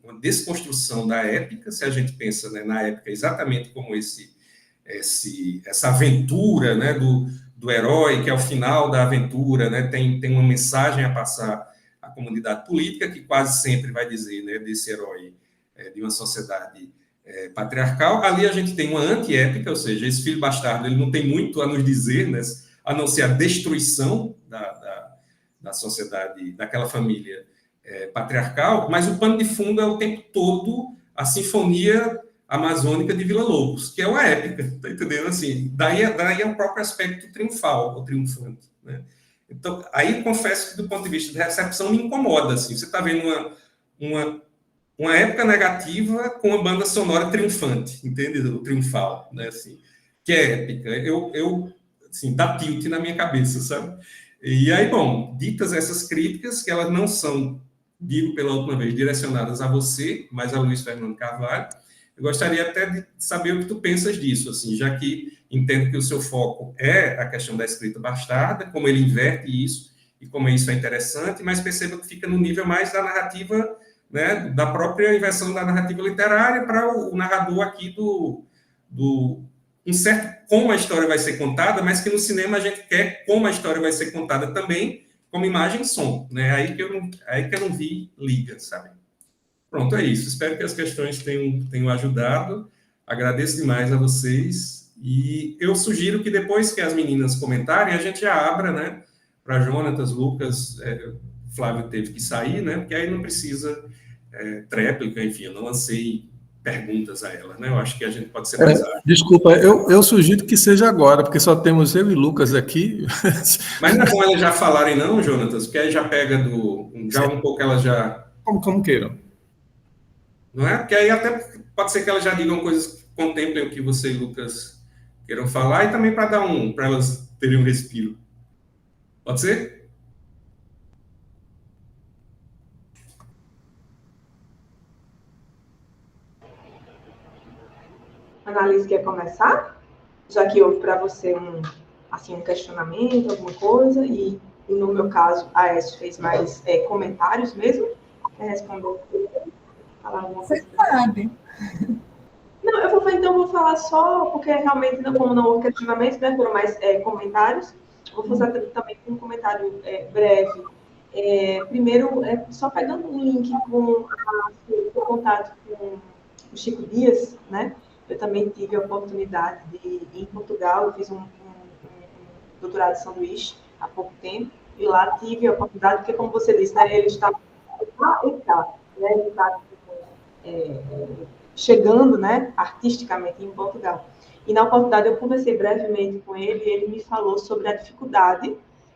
uma desconstrução da épica, se a gente pensa, né, na épica exatamente como essa aventura, né, do herói, que ao final da aventura, né, tem uma mensagem a passar à comunidade política, que quase sempre vai dizer, né, desse herói de uma sociedade patriarcal. Ali a gente tem uma anti-épica, ou seja, esse filho bastardo ele não tem muito a nos dizer, né, a não ser a destruição da sociedade, daquela família patriarcal, mas o pano de fundo é o tempo todo a sinfonia amazônica de Vila Lobos, que é uma épica, tá entendendo? Assim, daí é o próprio aspecto triunfal, ou triunfante, né? Então, aí confesso que do ponto de vista de recepção me incomoda, assim, você está vendo uma época negativa com uma banda sonora triunfante, entende? O triunfal, né? Assim, que é épica. Eu assim, dá tilt na minha cabeça, sabe? E aí, bom, ditas essas críticas, que elas não são, digo pela última vez, direcionadas a você, mas a Luiz Fernando Carvalho, eu gostaria até de saber o que tu pensas disso, assim, já que entendo que o seu foco é a questão da escrita bastarda, como ele inverte isso, e como isso é interessante, mas perceba que fica no nível mais da narrativa, né, da própria inversão da narrativa literária para o narrador aqui um certo como a história vai ser contada, mas que no cinema a gente quer como a história vai ser contada também, como imagem e som, né? Aí que eu não vi liga, sabe? Pronto, é isso. Espero que as questões tenham ajudado. Agradeço demais a vocês. E eu sugiro que depois que as meninas comentarem, a gente já abra, né, para Jonatas, Lucas, Flávio teve que sair, né? Porque aí não precisa tréplica, enfim, eu não lancei perguntas a ela, né? Eu acho que a gente pode ser mais ágil. Desculpa, eu sugiro que seja agora, porque só temos eu e Lucas aqui. Mas não é bom elas já falarem, não, Jonatas? Porque aí já pega já um pouco elas já... Como queiram. Não é? Porque aí até pode ser que elas já digam coisas que contemplem o que você e Lucas queiram falar, e também para elas terem um respiro. Pode ser? Annalise quer começar? Já que houve para você um questionamento, alguma coisa, e no meu caso, a Aécio fez mais comentários mesmo. Quer responder? Falar alguma coisa? Você sabe. Não, eu vou falar só, porque realmente, como não houve questionamentos, né, foram mais comentários. Vou fazer também um comentário breve. Primeiro, só pegando um link com o contato com o Chico Dias, né? Eu também tive a oportunidade de ir em Portugal, eu fiz um doutorado de sanduíche há pouco tempo, e lá tive a oportunidade, porque, como você disse, né, ele está né, ele está chegando, né, artisticamente em Portugal. E na oportunidade eu conversei brevemente com ele e ele me falou sobre a dificuldade,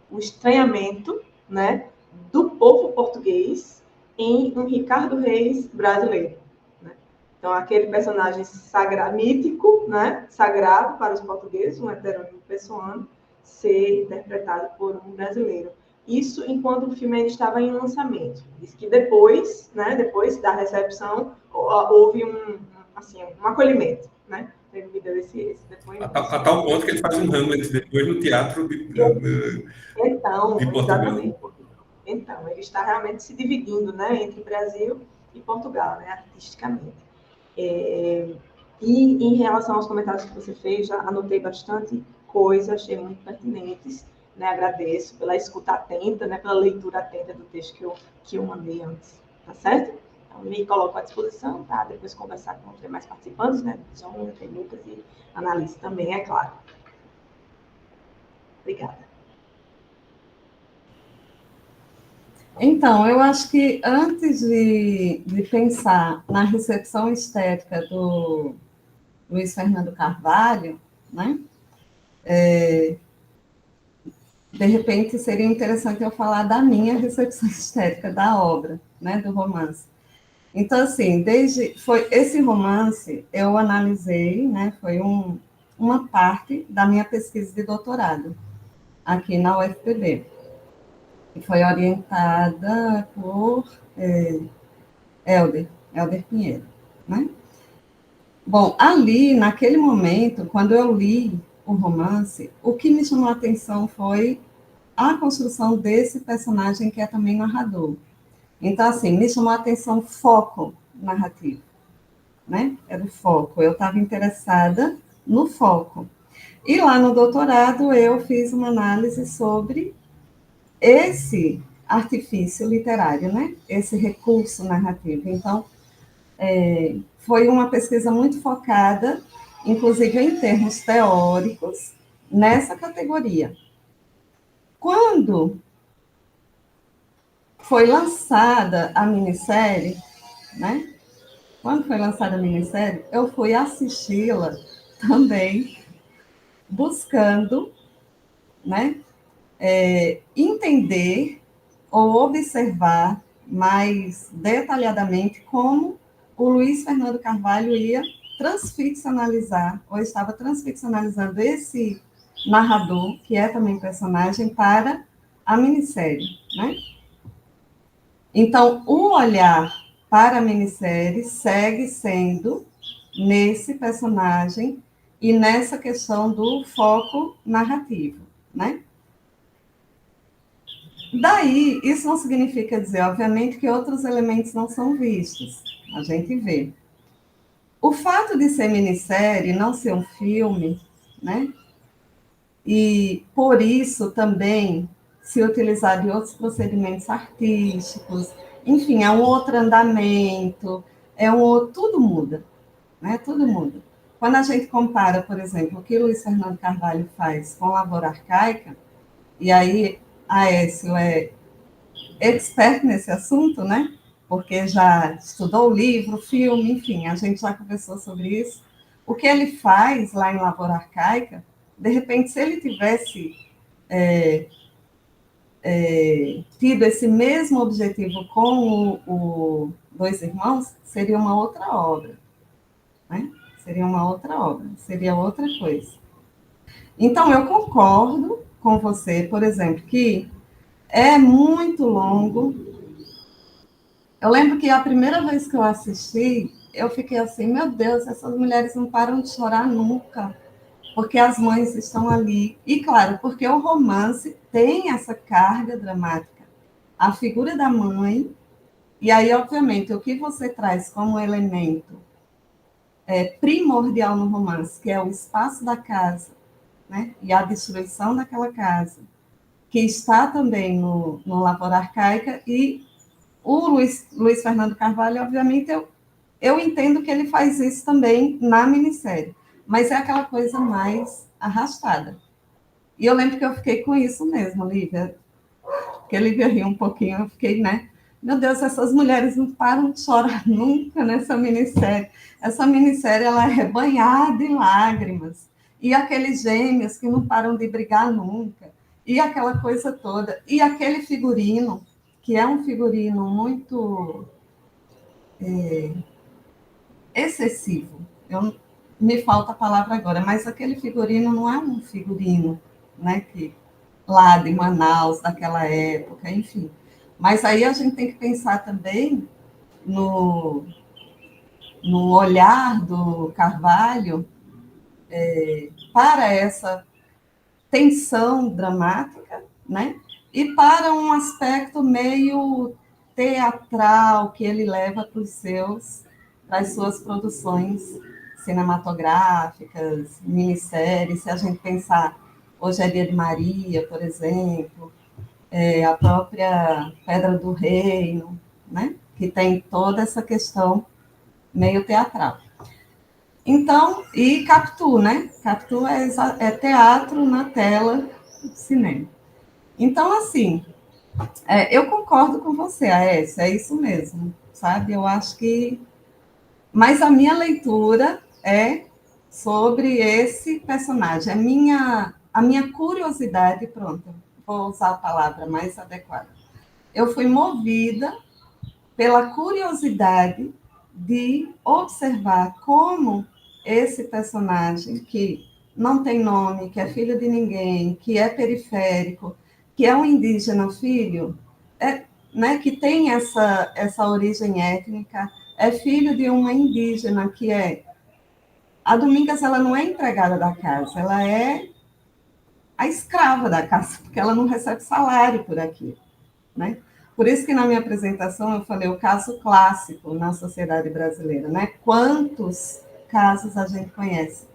o estranhamento, né, do povo português em um Ricardo Reis brasileiro. Né? Então, aquele personagem sagrado, mítico, né, sagrado para os portugueses, um heterônimo pessoano, ser interpretado por um brasileiro. Isso enquanto o filme ainda estava em lançamento. Diz que depois, né, depois da recepção, houve um acolhimento, né? Ele me deu esse depoimento. A tal ponto que ele faz um Hamlet depois no teatro Então, de Portugal. exatamente. Então, ele está realmente se dividindo, né, entre Brasil e Portugal, né, artisticamente. E em relação aos comentários que você fez, já anotei bastante coisa, achei muito pertinentes, né, agradeço pela escuta atenta, né, pela leitura atenta do texto que eu mandei antes, tá certo? Então, me coloco à disposição para depois conversar com os demais participantes, né, Jonathan, Lucas e Annalise também, é claro. Obrigada. Então, eu acho que antes de pensar na recepção estética do Luiz Fernando Carvalho, né, de repente seria interessante eu falar da minha recepção estética da obra, né, do romance. Então, assim, foi esse romance eu analisei, né, foi uma parte da minha pesquisa de doutorado aqui na UFPB, que foi orientada por Helder Pinheiro, né? Bom, ali, naquele momento, quando eu li o romance, o que me chamou a atenção foi a construção desse personagem que é também narrador. Então, assim, me chamou a atenção o foco narrativo, né? Era o foco, eu estava interessada no foco. E lá no doutorado eu fiz uma análise sobre esse artifício literário, né? Esse recurso narrativo. Então, foi uma pesquisa muito focada, inclusive em termos teóricos, nessa categoria. Quando foi lançada a minissérie, né? Quando foi lançada a minissérie, eu fui assisti-la também buscando, né, entender ou observar mais detalhadamente como o Luiz Fernando Carvalho ia transficcionalizar, ou estava transficcionalizando esse narrador, que é também personagem, para a minissérie, né? Então, o olhar para a minissérie segue sendo nesse personagem e nessa questão do foco narrativo, né? Daí, isso não significa dizer, obviamente, que outros elementos não são vistos. A gente vê. O fato de ser minissérie, não ser um filme, né? E, por isso, também se utilizar de outros procedimentos artísticos, enfim, é um outro andamento, tudo muda, né? Tudo muda. Quando a gente compara, por exemplo, o que Luiz Fernando Carvalho faz com Lavoura Arcaica, e aí Aécio é expert nesse assunto, né? Porque já estudou o livro, o filme, enfim, a gente já conversou sobre isso. O que ele faz lá em Lavoura Arcaica, de repente, se ele tivesse tido esse mesmo objetivo com o Dois Irmãos, seria uma outra obra, né? Seria uma outra obra, seria outra coisa. Então, eu concordo com você, por exemplo, que é muito longo. Eu lembro que a primeira vez que eu assisti, eu fiquei assim, meu Deus, essas mulheres não param de chorar nunca, porque as mães estão ali. E, claro, porque o romance tem essa carga dramática. A figura da mãe, e aí, obviamente, o que você traz como elemento primordial no romance, que é o espaço da casa, né? E a destruição daquela casa, que está também no Lavoura Arcaica, e o Luiz Fernando Carvalho, obviamente, eu entendo que ele faz isso também na minissérie, mas é aquela coisa mais arrastada. E eu lembro que eu fiquei com isso mesmo, Lívia, porque a Lívia riu um pouquinho, eu fiquei, né? Meu Deus, essas mulheres não param de chorar nunca nessa minissérie. Essa minissérie, ela é banhada em lágrimas. E aqueles gêmeos que não param de brigar nunca. E aquela coisa toda. E aquele figurino, que é um figurino muito excessivo. Me falta a palavra agora, mas aquele figurino não é um figurino, né, que lá de Manaus, daquela época, enfim. Mas aí a gente tem que pensar também no olhar do Carvalho para essa tensão dramática, né? E para um aspecto meio teatral que ele leva para as suas produções cinematográficas, minisséries, se a gente pensar Hoje é Dia de Maria, por exemplo, a própria Pedra do Reino, né? Que tem toda essa questão meio teatral. Então, e Capitu, né? Capitu é teatro na tela do cinema. Então, assim, eu concordo com você, Aécia, é isso mesmo, sabe? Eu acho que... Mas a minha leitura é sobre esse personagem. A minha curiosidade, pronto, vou usar a palavra mais adequada. Eu fui movida pela curiosidade de observar como esse personagem, que não tem nome, que é filho de ninguém, que é periférico, que é um indígena filho, né, que tem essa origem étnica, é filho de uma indígena que é... A Domingas, ela não é empregada da casa, ela é a escrava da casa, porque ela não recebe salário por aqui, né? Por isso que na minha apresentação eu falei o caso clássico na sociedade brasileira, né? Quantos casos a gente conhece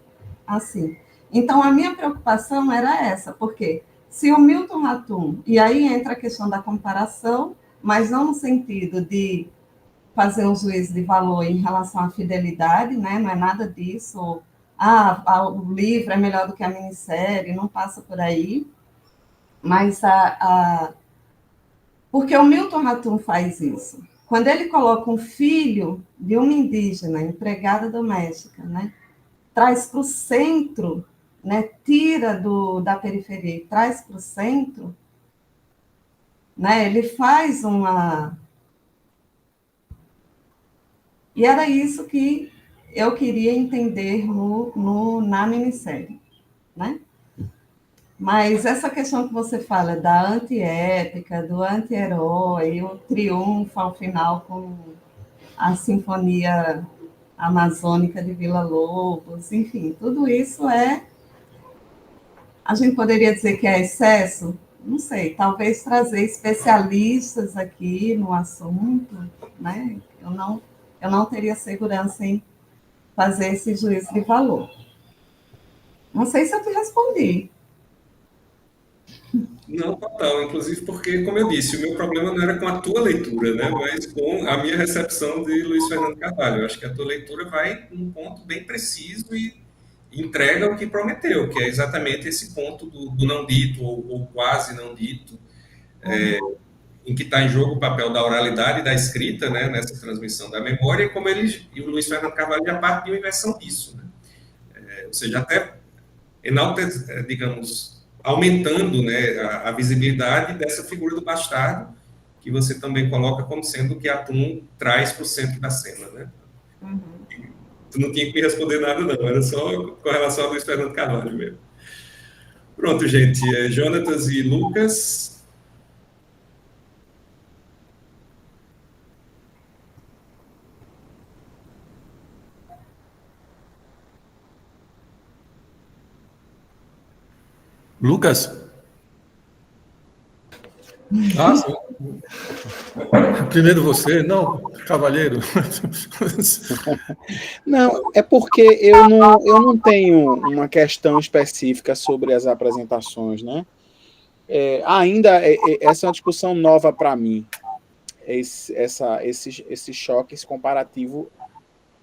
assim? Então, a minha preocupação era essa, porque se o Milton Ratum, e aí entra a questão da comparação, mas não no sentido de fazer um juízo de valor em relação à fidelidade, né? Não é nada disso, o livro é melhor do que a minissérie, não passa por aí, mas porque o Milton Ratum faz isso. Quando ele coloca um filho de uma indígena, empregada doméstica, né, traz para o centro, né, tira da periferia e traz para o centro, né, ele faz uma... E era isso que eu queria entender na minissérie, né? Mas essa questão que você fala da antiépica, do anti-herói, o triunfo ao final com a Sinfonia Amazônica de Villa-Lobos, enfim, tudo isso a gente poderia dizer que é excesso? Não sei, talvez trazer especialistas aqui no assunto, né? Eu não teria segurança em fazer esse juízo de valor. Não sei se eu te respondi. Não, total. Inclusive porque, como eu disse, o meu problema não era com a tua leitura, né? Mas com a minha recepção de Luiz Fernando Carvalho. Eu acho que a tua leitura vai num ponto bem preciso e entrega o que prometeu, que é exatamente esse ponto do não dito ou quase não dito, em que está em jogo o papel da oralidade e da escrita, né? Nessa transmissão da memória, e o Luiz Fernando Carvalho já parte de uma inversão disso, né? Ou seja, até digamos, aumentando, né, a visibilidade dessa figura do bastardo, que você também coloca como sendo o que Atum traz para o centro da cena, né? Uhum. Tu não tinha que me responder nada, não, era só com relação ao Luiz Fernando Carvalho mesmo. Pronto, gente, Jonatas e Lucas. Lucas? Ah, sim. Primeiro você, não, cavalheiro. Não, é porque eu não tenho uma questão específica sobre as apresentações, né? Essa é uma discussão nova para mim, esse choque, esse comparativo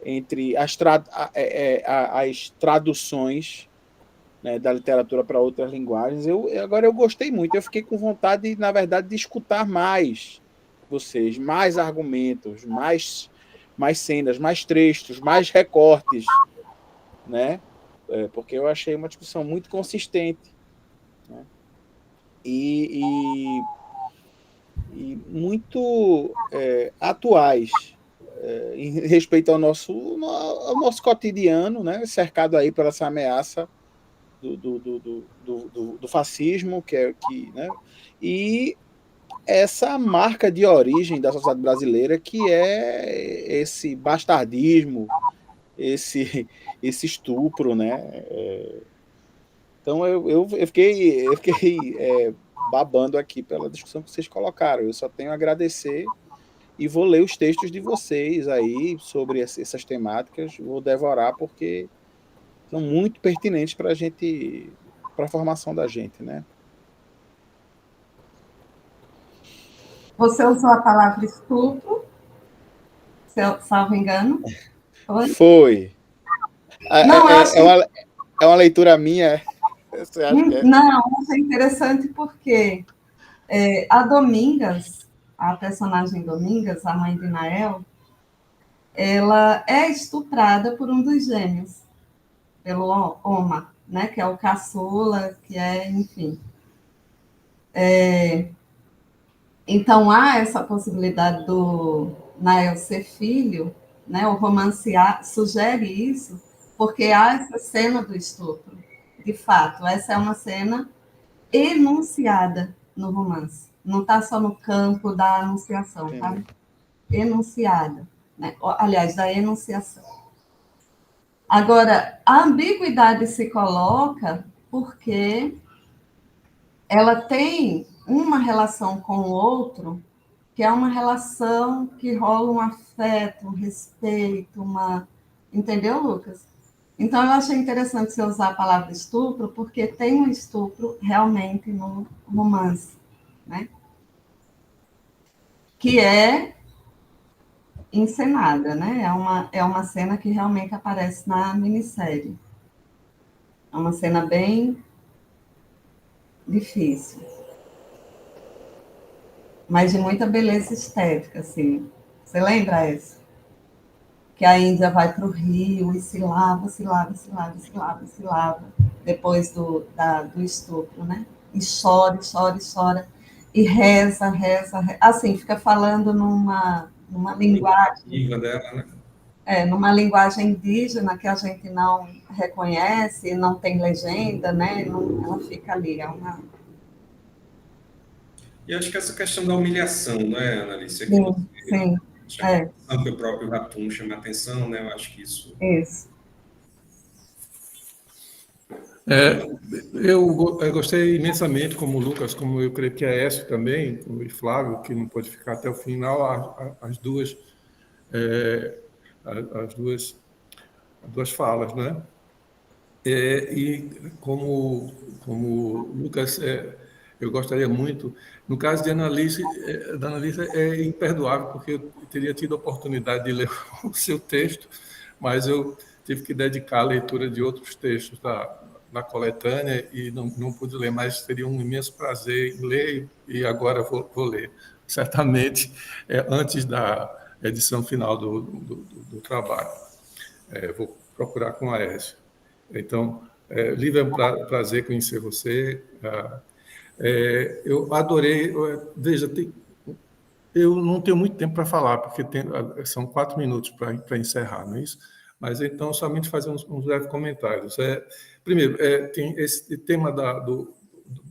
entre as traduções, né, da literatura para outras linguagens. Agora eu gostei muito, eu fiquei com vontade, na verdade, de escutar mais vocês mais argumentos, mais cenas, mais trechos, mais recortes, né? Porque eu achei uma discussão muito consistente, né? E muito atuais em respeito ao nosso cotidiano, né? Cercado aí por essa ameaça do fascismo, né? E essa marca de origem da sociedade brasileira, que é esse bastardismo, esse estupro, né? Então eu fiquei babando aqui pela discussão que vocês colocaram. Eu só tenho a agradecer e vou ler os textos de vocês aí sobre essas temáticas, vou devorar porque são muito pertinentes para a formação da gente, né? Você usou a palavra estupro, salvo engano? Foi. Não, é uma leitura minha. Você acha que é? Não, isso é interessante porque a Domingas, a personagem Domingas, a mãe de Nael, ela é estuprada por um dos gêmeos, pelo Oma, né, que é o caçula, que é, enfim. Então, há essa possibilidade do Nael ser filho, né, o romance sugere isso, porque há essa cena do estupro. De fato, essa é uma cena enunciada no romance. Não está só no campo da anunciação, tá? Enunciada. Né? Aliás, da enunciação. Agora, a ambiguidade se coloca porque ela tem uma relação com o outro, que é uma relação que rola um afeto, um respeito, Entendeu, Lucas? Então, eu achei interessante você usar a palavra estupro, porque tem um estupro realmente no romance, né? Que é encenada, né? É uma cena que realmente aparece na minissérie. É uma cena bem difícil, mas de muita beleza estética, assim. Você lembra isso? Que a Índia vai para o rio e se lava, depois do estupro, né? E chora, chora, chora, e reza, assim, fica falando numa linguagem... dela, né? Numa linguagem indígena que a gente não reconhece, não tem legenda, né? Ela fica ali, E acho que essa questão da humilhação, né, Analice? Sim. Que o próprio Ratum chama a atenção, né? Eu acho que isso... Isso. Eu gostei imensamente, como o Lucas, como eu creio que a Écio também, e Flávio, que não pôde ficar até o final, as duas falas, né? E como o Lucas, eu gostaria muito, no caso de Annalise, é imperdoável, porque eu teria tido a oportunidade de ler o seu texto, mas eu tive que dedicar a leitura de outros textos da coletânea e não pude ler, mas seria um imenso prazer em ler e agora vou ler, certamente, antes da edição final do trabalho. Vou procurar com a Aécio. Então, Lívia, é um prazer conhecer você. Eu adorei. Veja, eu não tenho muito tempo para falar, porque são 4 minutos para encerrar, não é isso? Mas, então, somente fazer uns breves comentários. Primeiro, tem esse tema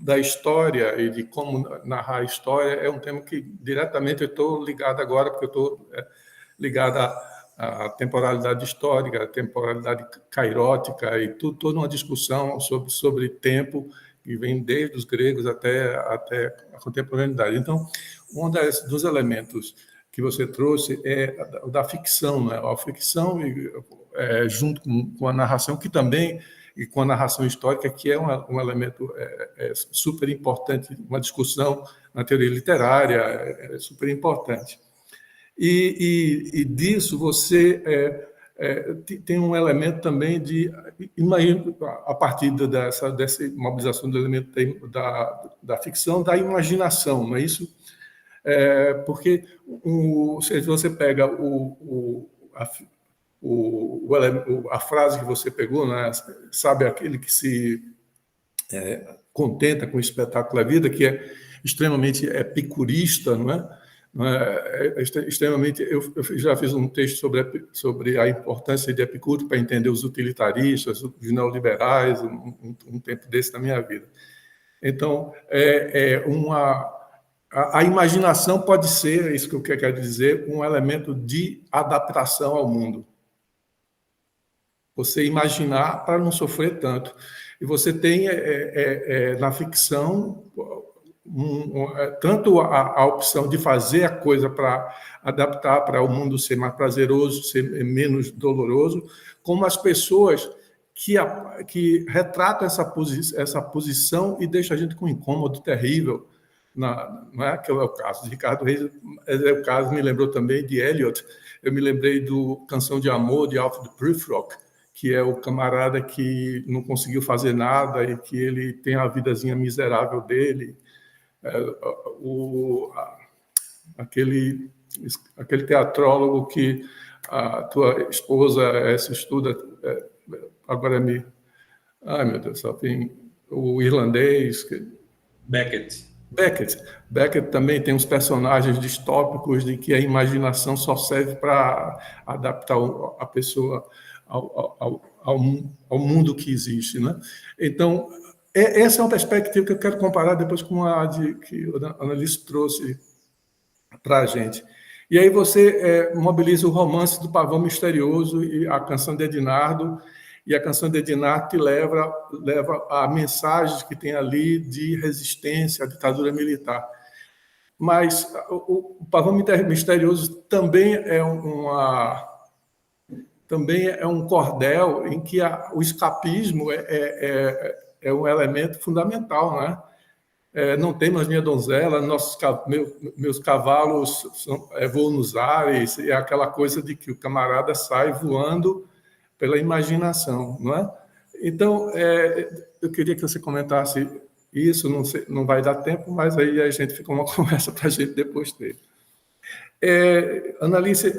da história e de como narrar a história, é um tema que diretamente eu estou ligado agora, porque eu estou ligado a temporalidade histórica, a temporalidade cairótica e toda uma discussão sobre tempo que vem desde os gregos até a contemporaneidade. Então, um dos elementos que você trouxe é da ficção, né? A ficção junto com a narração, que também, e com a narração histórica, que é um elemento super importante, uma discussão na teoria literária, é super importante. E disso você tem um elemento também de, imagino, a partir dessa mobilização do elemento da ficção, da imaginação, não é isso? Porque se você pega a frase que você pegou, né? Sabe, aquele que se contenta com o espetáculo da vida, que é extremamente epicurista, não é? Extremamente. Eu já fiz um texto sobre a importância de Epicuro para entender os utilitaristas, os neoliberais, um tempo desse na minha vida. Então, a imaginação pode ser, isso que eu quero dizer, um elemento de adaptação ao mundo. Você imaginar para não sofrer tanto. E você tem na ficção tanto a opção de fazer a coisa para adaptar para o mundo ser mais prazeroso, ser menos doloroso, como as pessoas que retratam essa posição e deixam a gente com um incômodo terrível. Não é que é o caso de Ricardo Reis, o caso me lembrou também de Eliot. Eu me lembrei do Canção de Amor, de Alfred Prufrock, que é o camarada que não conseguiu fazer nada e que ele tem a vidazinha miserável dele. Aquele teatrólogo que a tua esposa se estuda, agora ai, meu Deus, só tem o irlandês... Beckett também tem uns personagens distópicos de que a imaginação só serve para adaptar a pessoa ao mundo que existe, né? Então, essa é uma perspectiva que eu quero comparar depois com a que a Annalise trouxe para a gente. E aí você mobiliza o romance do Pavão Misterioso e a Canção de Edinardo, e a Canção de Edinardo te leva a mensagens que tem ali de resistência à ditadura militar. Mas o Pavão Misterioso também é um cordel em que o escapismo é um elemento fundamental, né? Não tem mais minha donzela, meus cavalos voam nos ares, é aquela coisa de que o camarada sai voando pela imaginação, não é? Então, eu queria que você comentasse isso, não vai dar tempo, mas aí a gente fica uma conversa para a gente depois ter. Annalise,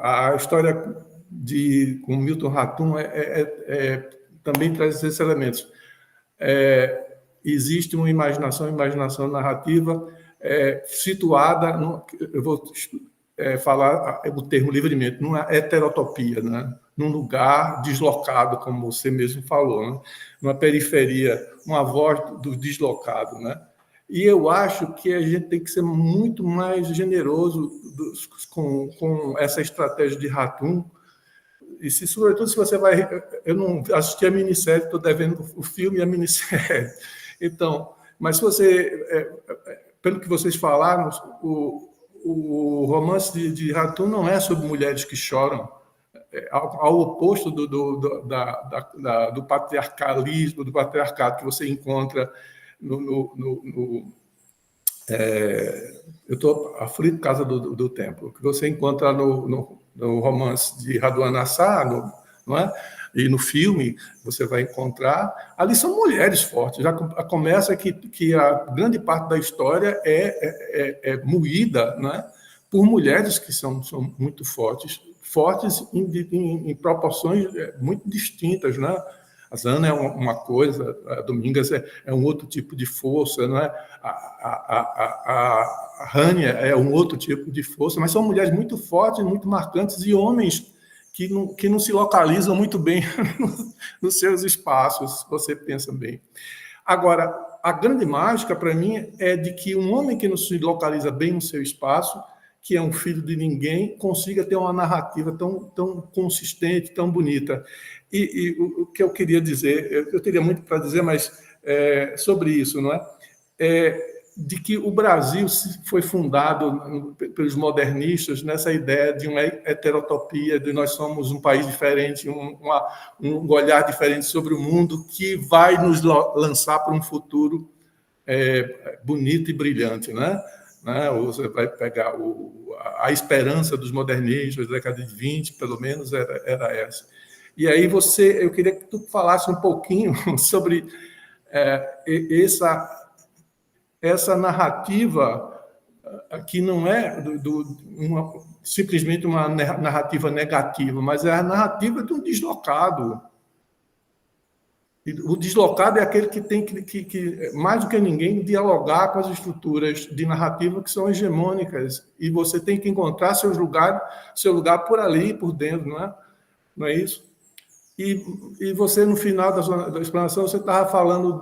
a história com Milton Ratum também traz esses elementos. Existe uma imaginação narrativa situada, eu vou falar o termo livremente, numa heterotopia, né? Num lugar deslocado, como você mesmo falou, né? Numa periferia, uma voz do deslocado, né? E eu acho que a gente tem que ser muito mais generoso com essa estratégia de Ratum. E sobretudo, se você vai... Eu não assisti a minissérie, estou devendo o filme e a minissérie. Então, mas se você... Pelo que vocês falaram, o romance de Ratum não é sobre mulheres que choram, ao oposto do patriarcalismo, do patriarcado que você encontra eu estou aflito por causa do tempo, que você encontra no romance de Raduan Assar, não é? E no filme você vai encontrar, ali são mulheres fortes, já começa que a grande parte da história é moída, né, por mulheres que são muito fortes em proporções muito distintas, né? A Zana é uma coisa, a Domingas é um outro tipo de força, não é? A Rania é um outro tipo de força, mas são mulheres muito fortes, muito marcantes e homens que não se localizam muito bem nos seus espaços, você pensa bem. Agora, a grande mágica para mim é de que um homem que não se localiza bem no seu espaço, que é um filho de ninguém, consiga ter uma narrativa tão consistente, tão bonita. E o que eu queria dizer, eu teria muito para dizer, mas sobre isso, não é? De que o Brasil foi fundado pelos modernistas nessa ideia de uma heterotopia, de nós somos um país diferente, um olhar diferente sobre o mundo que vai nos lançar para um futuro bonito e brilhante, né? Você vai pegar a esperança dos modernistas da década de 20, pelo menos era essa. E aí eu queria que tu falasse um pouquinho sobre essa narrativa que não é simplesmente uma narrativa negativa, mas é a narrativa de um deslocado. O deslocado é aquele que tem que mais do que ninguém, dialogar com as estruturas de narrativa que são hegemônicas, e você tem que encontrar seu lugar por ali, por dentro, não é isso? E você, no final da explanação, você estava falando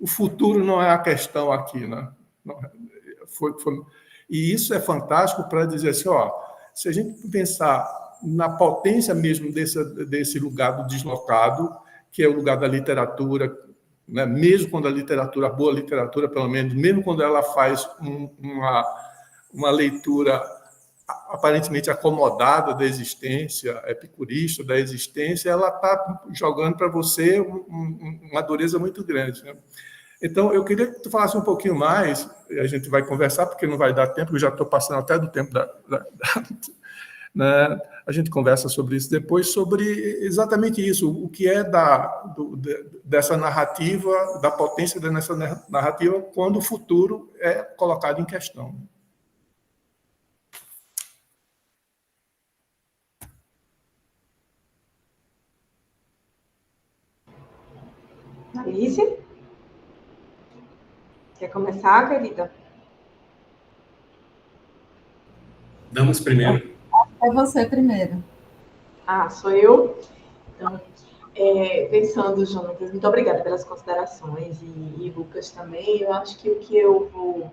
o futuro não é a questão aqui, né? E isso é fantástico para dizer assim, se a gente pensar na potência mesmo desse lugar do deslocado, que é o lugar da literatura, né? Mesmo quando a boa literatura, pelo menos, mesmo quando ela faz uma leitura aparentemente acomodada da existência, epicurista da existência, ela está jogando para você uma dureza muito grande, né? Então, eu queria que tu falasse um pouquinho mais, a gente vai conversar, porque não vai dar tempo, eu já estou passando até do tempo né? A gente conversa sobre isso depois, sobre exatamente isso, o que é dessa narrativa, da potência dessa narrativa, quando o futuro é colocado em questão. Alice? Quer começar, querida? Damos primeiro. É você primeiro. Sou eu? Então, pensando, Jonatas, muito obrigada pelas considerações, e Lucas também. Eu acho que o que eu vou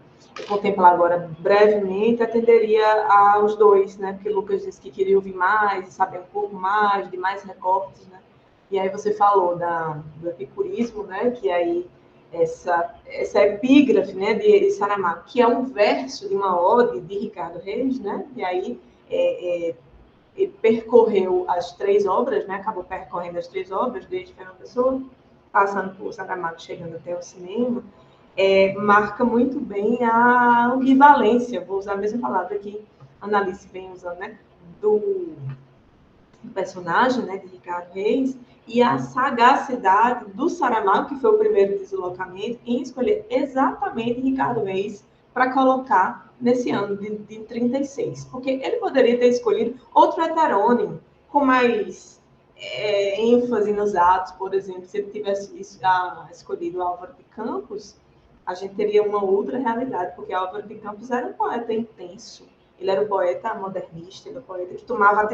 contemplar agora brevemente atenderia aos dois, né? Porque o Lucas disse que queria ouvir mais, saber um pouco mais, de mais recortes, né? E aí você falou do epicurismo, né? Que aí essa epígrafe, né, de Saramago, que é um verso de uma ode de Ricardo Reis, né? E aí ele percorreu as 3 obras, né? Acabou percorrendo as 3 obras, desde Fernando Pessoa, passando por Saramago, chegando até o cinema, marca muito bem a ambivalência, vou usar a mesma palavra que a Annalise vem usando, né? Do personagem, né, de Ricardo Reis, e a sagacidade do Saramago, que foi o primeiro deslocamento, em escolher exatamente Ricardo Reis para colocar nesse ano de 36. Porque ele poderia ter escolhido outro heterônimo, com mais ênfase nos atos, por exemplo. Se ele tivesse escolhido Álvaro de Campos, a gente teria uma outra realidade, porque Álvaro de Campos era um poeta intenso. Ele era um poeta modernista, ele era um poeta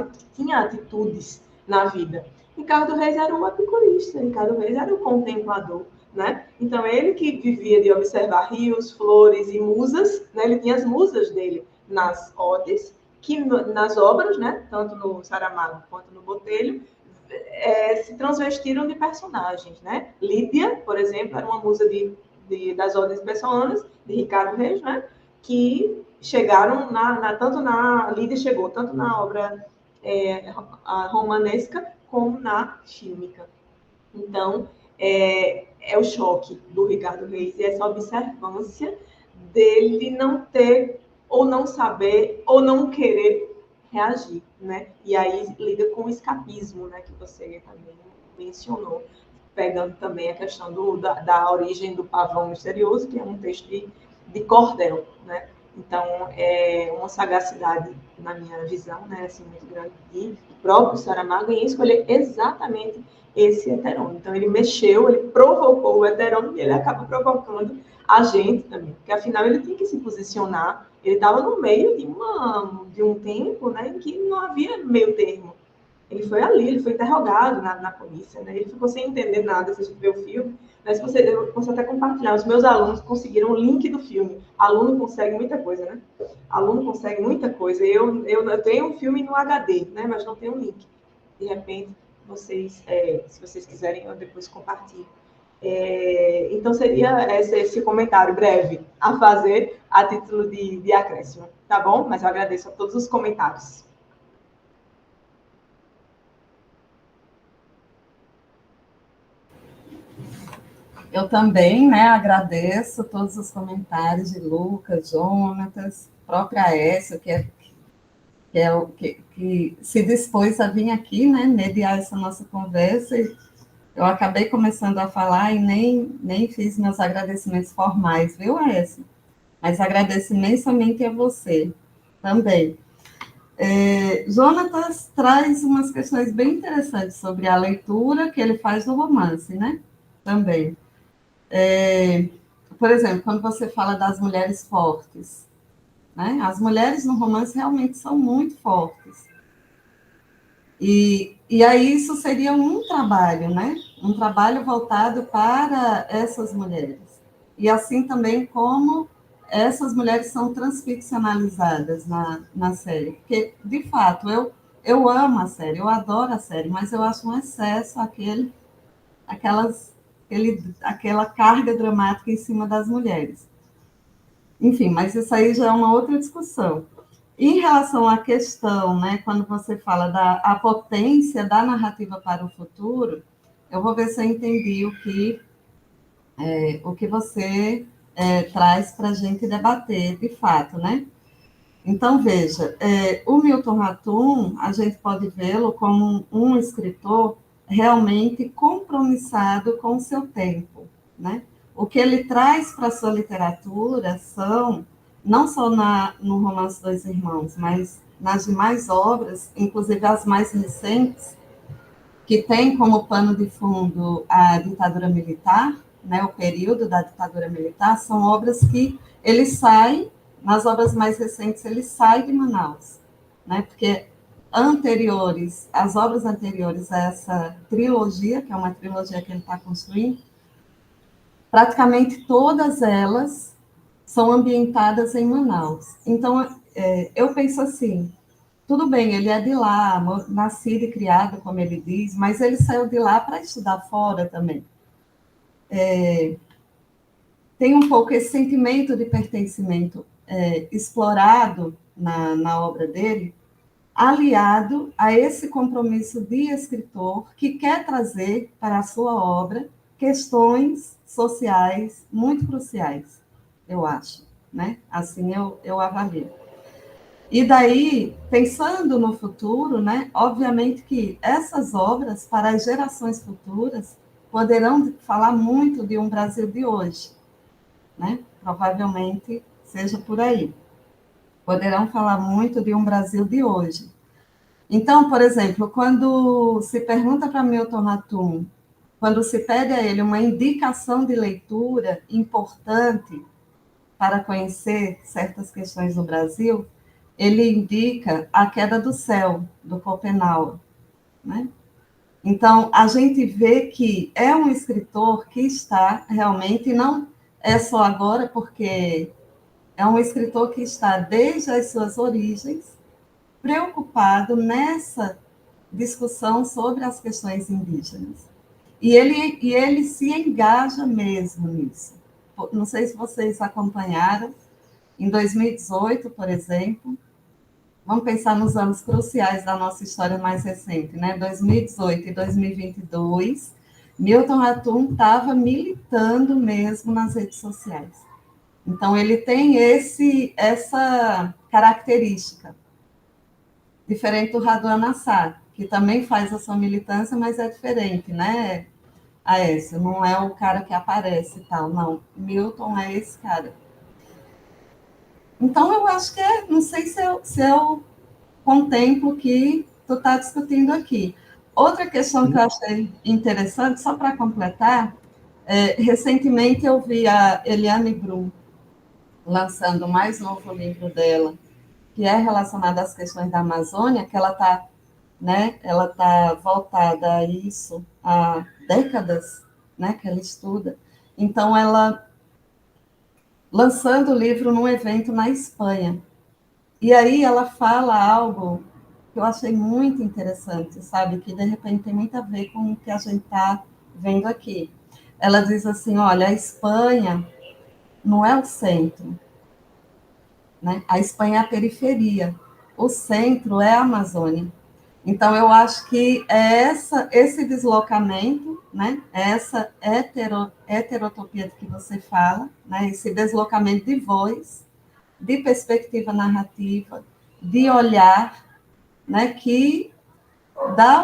que tinha atitudes na vida. Ricardo Reis era um epicurista, Ricardo Reis era um contemplador, né? Então, ele que vivia de observar rios, flores e musas, né? Ele tinha as musas dele nas odes, que nas obras, né? Tanto no Saramago quanto no Botelho, se transvestiram de personagens, né? Lídia, por exemplo, era uma musa das odes pessoanas, de Ricardo Reis, né? Que chegaram Lídia chegou tanto na obra romanesca como na fílmica. Então, é o choque do Ricardo Reis e essa observância dele não ter, ou não saber, ou não querer reagir, né? E aí lida com o escapismo, né, que você também mencionou, pegando também a questão da origem do Pavão Misterioso, que é um texto de cordel, né? Então, é uma sagacidade, na minha visão, né, assim, muito grande, do próprio Saramago em escolher exatamente esse heterônimo. Então, ele mexeu, ele provocou o heterônimo e ele acaba provocando a gente também, porque, afinal, ele tinha que se posicionar. Ele estava no meio de um tempo, né, em que não havia meio termo. Ele foi ali, ele foi interrogado na polícia, né? Ele ficou sem entender nada, se a gente vê o filme. Mas eu posso até compartilhar, os meus alunos conseguiram o link do filme. Aluno consegue muita coisa, né? Aluno consegue muita coisa. Eu tenho um filme no HD, né? Mas não tenho um link. De repente, vocês, se vocês quiserem, eu depois compartilho. Então, seria esse comentário breve a fazer a título de acréscimo, tá bom? Mas eu agradeço a todos os comentários. Eu também, né, agradeço todos os comentários de Lucas, Jonatas, própria Écio, que se dispôs a vir aqui, né, mediar essa nossa conversa, Eu acabei começando a falar e nem fiz meus agradecimentos formais, viu, Aécio? Mas agradeço imensamente a você também. Jonatas traz umas questões bem interessantes sobre a leitura que ele faz do romance, né? Também. Por exemplo, quando você fala das mulheres fortes, né? As mulheres no romance realmente são muito fortes. E aí isso seria um trabalho, né? Um trabalho voltado para essas mulheres. E assim também como essas mulheres são transficcionalizadas na série. Porque, de fato, eu amo a série, eu adoro a série, mas eu acho um excesso aquela carga dramática em cima das mulheres. Enfim, mas isso aí já é uma outra discussão. Em relação à questão, né, quando você fala da potência da narrativa para o futuro, eu vou ver se eu entendi o que você traz para a gente debater, de fato, né? Então, veja, o Milton Ratum, a gente pode vê-lo como um escritor realmente compromissado com o seu tempo, né? O que ele traz para a sua literatura são, não só no Romance Dois Irmãos, mas nas demais obras, inclusive as mais recentes, que tem como pano de fundo a ditadura militar, né, o período da ditadura militar, são obras que ele sai, nas obras mais recentes, ele sai de Manaus, né, porque as obras anteriores a essa trilogia, que é uma trilogia que ele está construindo, praticamente todas elas são ambientadas em Manaus. Então, eu penso assim, tudo bem, ele é de lá, nascido e criado, como ele diz, mas ele saiu de lá para estudar fora também. Tem um pouco esse sentimento de pertencimento explorado na obra dele, aliado a esse compromisso de escritor que quer trazer para a sua obra questões sociais muito cruciais, eu acho, né? Assim eu avalio. E daí, pensando no futuro, né, obviamente que essas obras, para as gerações futuras, poderão falar muito de um Brasil de hoje, né? Provavelmente seja por aí. Poderão falar muito de um Brasil de hoje. Então, por exemplo, quando se pergunta para Milton Ratum, quando se pede a ele uma indicação de leitura importante para conhecer certas questões no Brasil, ele indica A Queda do Céu, do Schopenhauer, né? Então, a gente vê que é um escritor que está realmente, não é só agora, porque é um escritor que está, desde as suas origens, preocupado nessa discussão sobre as questões indígenas. E ele se engaja mesmo nisso. Não sei se vocês acompanharam, em 2018, por exemplo, vamos pensar nos anos cruciais da nossa história mais recente, né? 2018 e 2022, Milton Ratum estava militando mesmo nas redes sociais. Então, ele tem essa característica, diferente do Raduan Assar, que também faz a sua militância, mas é diferente, né, Aécio? Não é o cara que aparece e tal, não. Milton é esse cara. Então, eu acho que não sei se eu contemplo o que tu está discutindo aqui. Outra questão que eu achei interessante, só para completar, recentemente eu vi a Eliane Brum lançando o mais novo livro dela, que é relacionado às questões da Amazônia, que ela está, né, ela tá voltada a isso há décadas, né, que ela estuda. Então, ela lançando o livro num evento na Espanha. E aí ela fala algo que eu achei muito interessante, sabe? Que, de repente, tem muito a ver com o que a gente está vendo aqui. Ela diz assim, olha, a Espanha não é o centro, né? A Espanha é a periferia. O centro é a Amazônia. Então, eu acho que esse deslocamento, né? Essa heterotopia que você fala, né? Esse deslocamento de voz, de perspectiva narrativa, de olhar, né, que dá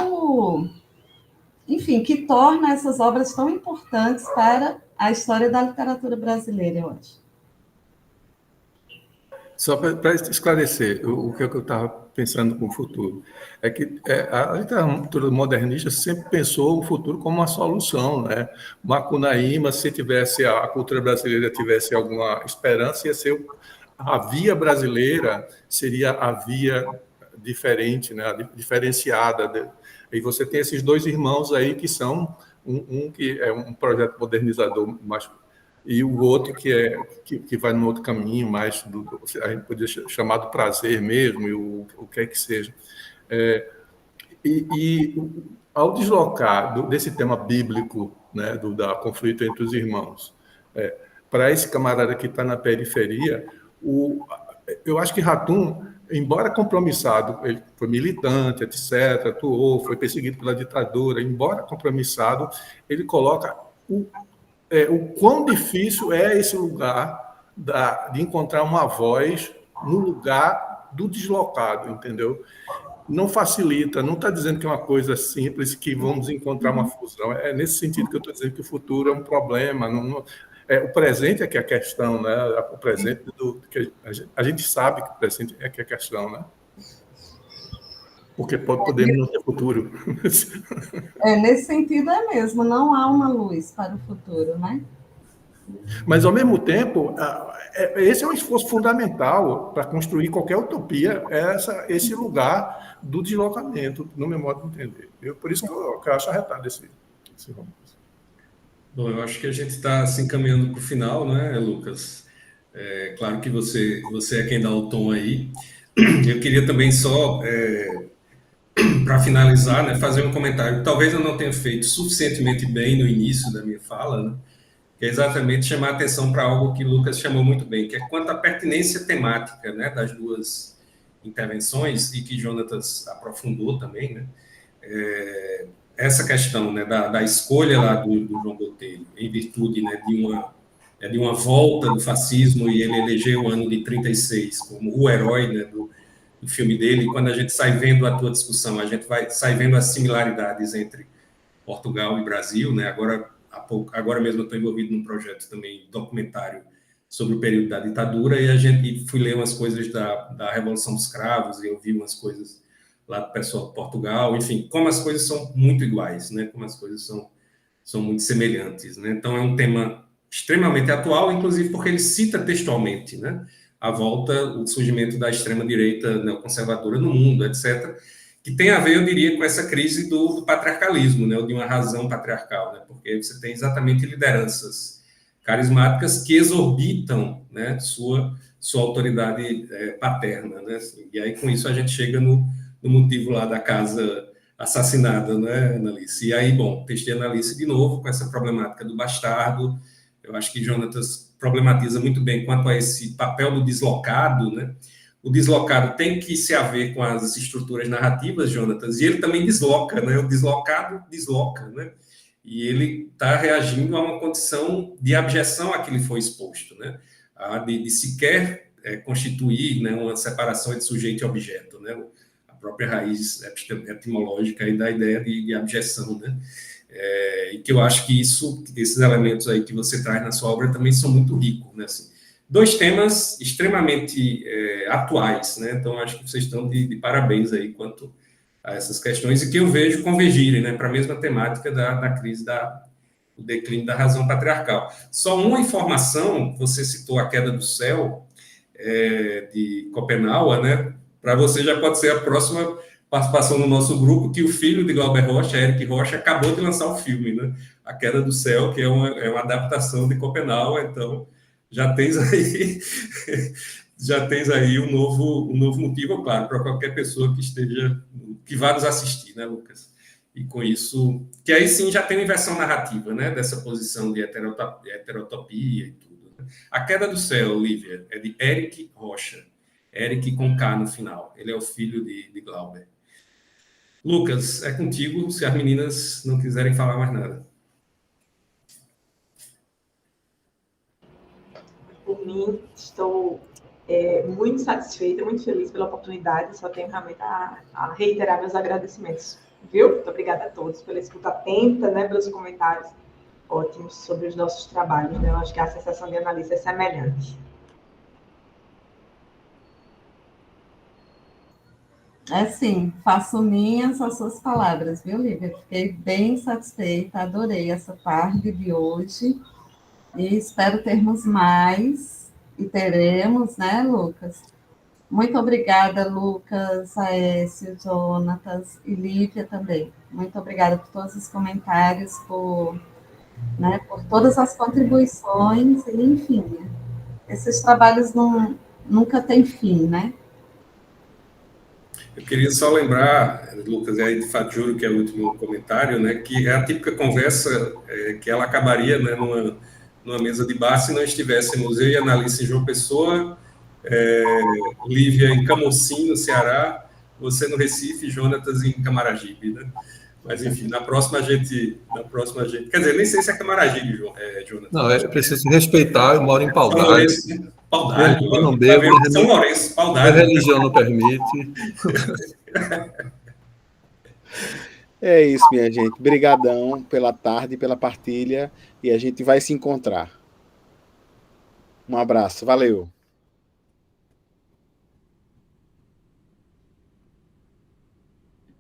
enfim, que torna essas obras tão importantes para a história da literatura brasileira, eu acho. Só para esclarecer o que eu estava pensando com o futuro, é que a literatura modernista sempre pensou o futuro como uma solução, né? Macunaíma, se tivesse a cultura brasileira tivesse alguma esperança, ia ser a via brasileira, seria a via diferente, né? Diferenciada. E você tem esses dois irmãos aí que são um que é um projeto modernizador mais, e o outro que vai num outro caminho, mais a gente podia chamar do prazer mesmo, e o que é que seja. Ao deslocar desse tema bíblico, né, da conflito entre os irmãos, para esse camarada que está na periferia, eu acho que Ratum, embora compromissado, ele foi militante, etc., atuou, foi perseguido pela ditadura, embora compromissado, ele coloca o quão difícil é esse lugar de encontrar uma voz no lugar do deslocado, entendeu? Não facilita, não está dizendo que é uma coisa simples, que vamos encontrar uma fusão. É nesse sentido que eu estou dizendo que o futuro é um problema. O presente é que é a questão, né? O presente que a gente sabe que o presente é que é a questão, né? Porque podemos não ter futuro. Nesse sentido é mesmo, não há uma luz para o futuro, né? Mas, ao mesmo tempo, esse é um esforço fundamental para construir qualquer utopia, esse lugar do deslocamento, no meu modo de entender. Por isso que eu acho arretado esse romance. Bom, eu acho que a gente está se encaminhando para o final, né, Lucas? Claro que você é quem dá o tom aí. Eu queria também só, para finalizar, né, fazer um comentário. Talvez eu não tenha feito suficientemente bem no início da minha fala, né? Que é exatamente chamar a atenção para algo que o Lucas chamou muito bem, que é quanto à pertinência temática, né, das duas intervenções, e que Jonatas aprofundou também, né, essa questão, né, da escolha lá do João Botelho, em virtude, né, de uma volta do fascismo, e ele elegeu o ano de 36 como o herói, né, do filme dele. E quando a gente sai vendo a tua discussão, a gente sai vendo as similaridades entre Portugal e Brasil, né, agora mesmo eu estou envolvido num projeto também documentário sobre o período da ditadura, e a gente fui ler umas coisas da Revolução dos Cravos, e eu vi umas coisas lá do pessoal de Portugal, enfim, como as coisas são muito iguais, né? Como as coisas são muito semelhantes, né? Então é um tema extremamente atual, inclusive porque ele cita textualmente, né, a volta, o surgimento da extrema-direita neoconservadora no mundo, etc., que tem a ver, eu diria, com essa crise do patriarcalismo, né, ou de uma razão patriarcal, né, porque você tem exatamente lideranças carismáticas que exorbitam, né, sua autoridade paterna, né, assim, e aí com isso a gente chega no motivo lá da casa assassinada, né, Analice? E aí, bom, testei a Analice de novo com essa problemática do bastardo. Eu acho que Jonatas problematiza muito bem quanto a esse papel do deslocado, né? O deslocado tem que se haver com as estruturas narrativas, Jonatas, e ele também desloca, né? O deslocado desloca, né? E ele está reagindo a uma condição de abjeção a que ele foi exposto, né? De sequer constituir, né, uma separação entre sujeito e objeto, né? A própria raiz etimológica aí da ideia de abjeção, né? E que eu acho que esses elementos aí que você traz na sua obra também são muito ricos, né? Assim, dois temas extremamente atuais, né? Então, acho que vocês estão de parabéns aí quanto a essas questões, e que eu vejo convergirem, né, para a mesma temática da crise do declínio da razão patriarcal. Só uma informação, você citou A Queda do Céu, de Copenau, né? Para você já pode ser a próxima participação no nosso grupo, que o filho de Glauber Rocha, Eric Rocha, acabou de lançar o filme, né? A Queda do Céu, que é uma adaptação de Copenau. Então já tens aí um novo motivo, claro, para qualquer pessoa que vá nos assistir, né, Lucas? E com isso, que aí sim já tem uma inversão narrativa, né, dessa posição de heterotopia e tudo, né? A Queda do Céu, Lívia, é de Eric Rocha, Eric com K no final. Ele é o filho de Glauber. Lucas, é contigo, se as meninas não quiserem falar mais nada. Por mim, estou muito satisfeita, muito feliz pela oportunidade, só tenho realmente a reiterar meus agradecimentos. viu? Muito obrigada a todos pela escuta atenta, né, pelos comentários ótimos sobre os nossos trabalhos, né? Eu acho que a sensação de analista é semelhante. É sim, faço minhas as suas palavras, viu, Lívia? Fiquei bem satisfeita, adorei essa tarde de hoje e espero termos mais, e teremos, né, Lucas? Muito obrigada, Lucas, Aécio, Jonatas e Lívia também. Muito obrigada por todos os comentários, por todas as contribuições, e, enfim, esses trabalhos nunca têm fim, né? Eu queria só lembrar, Lucas, e aí de fato juro que é o último comentário, né, que é a típica conversa que ela acabaria, né, numa mesa de bar se não estivéssemos eu e a Analice em João Pessoa, Lívia em Camocim, no Ceará, você no Recife, Jonatas em Camaragibe, né? Mas enfim, na próxima a gente, quer dizer, nem sei se é Camaragibe, Jonatas. Não, é preciso respeitar, eu moro em São Paudalho. Lourenço, Paudalho, Eu não vai bebo, ver, São Lourenço, minha Paudalho. religião não permite. É isso, minha gente. Brigadão pela tarde, pela partilha, e a gente vai se encontrar. Um abraço, valeu.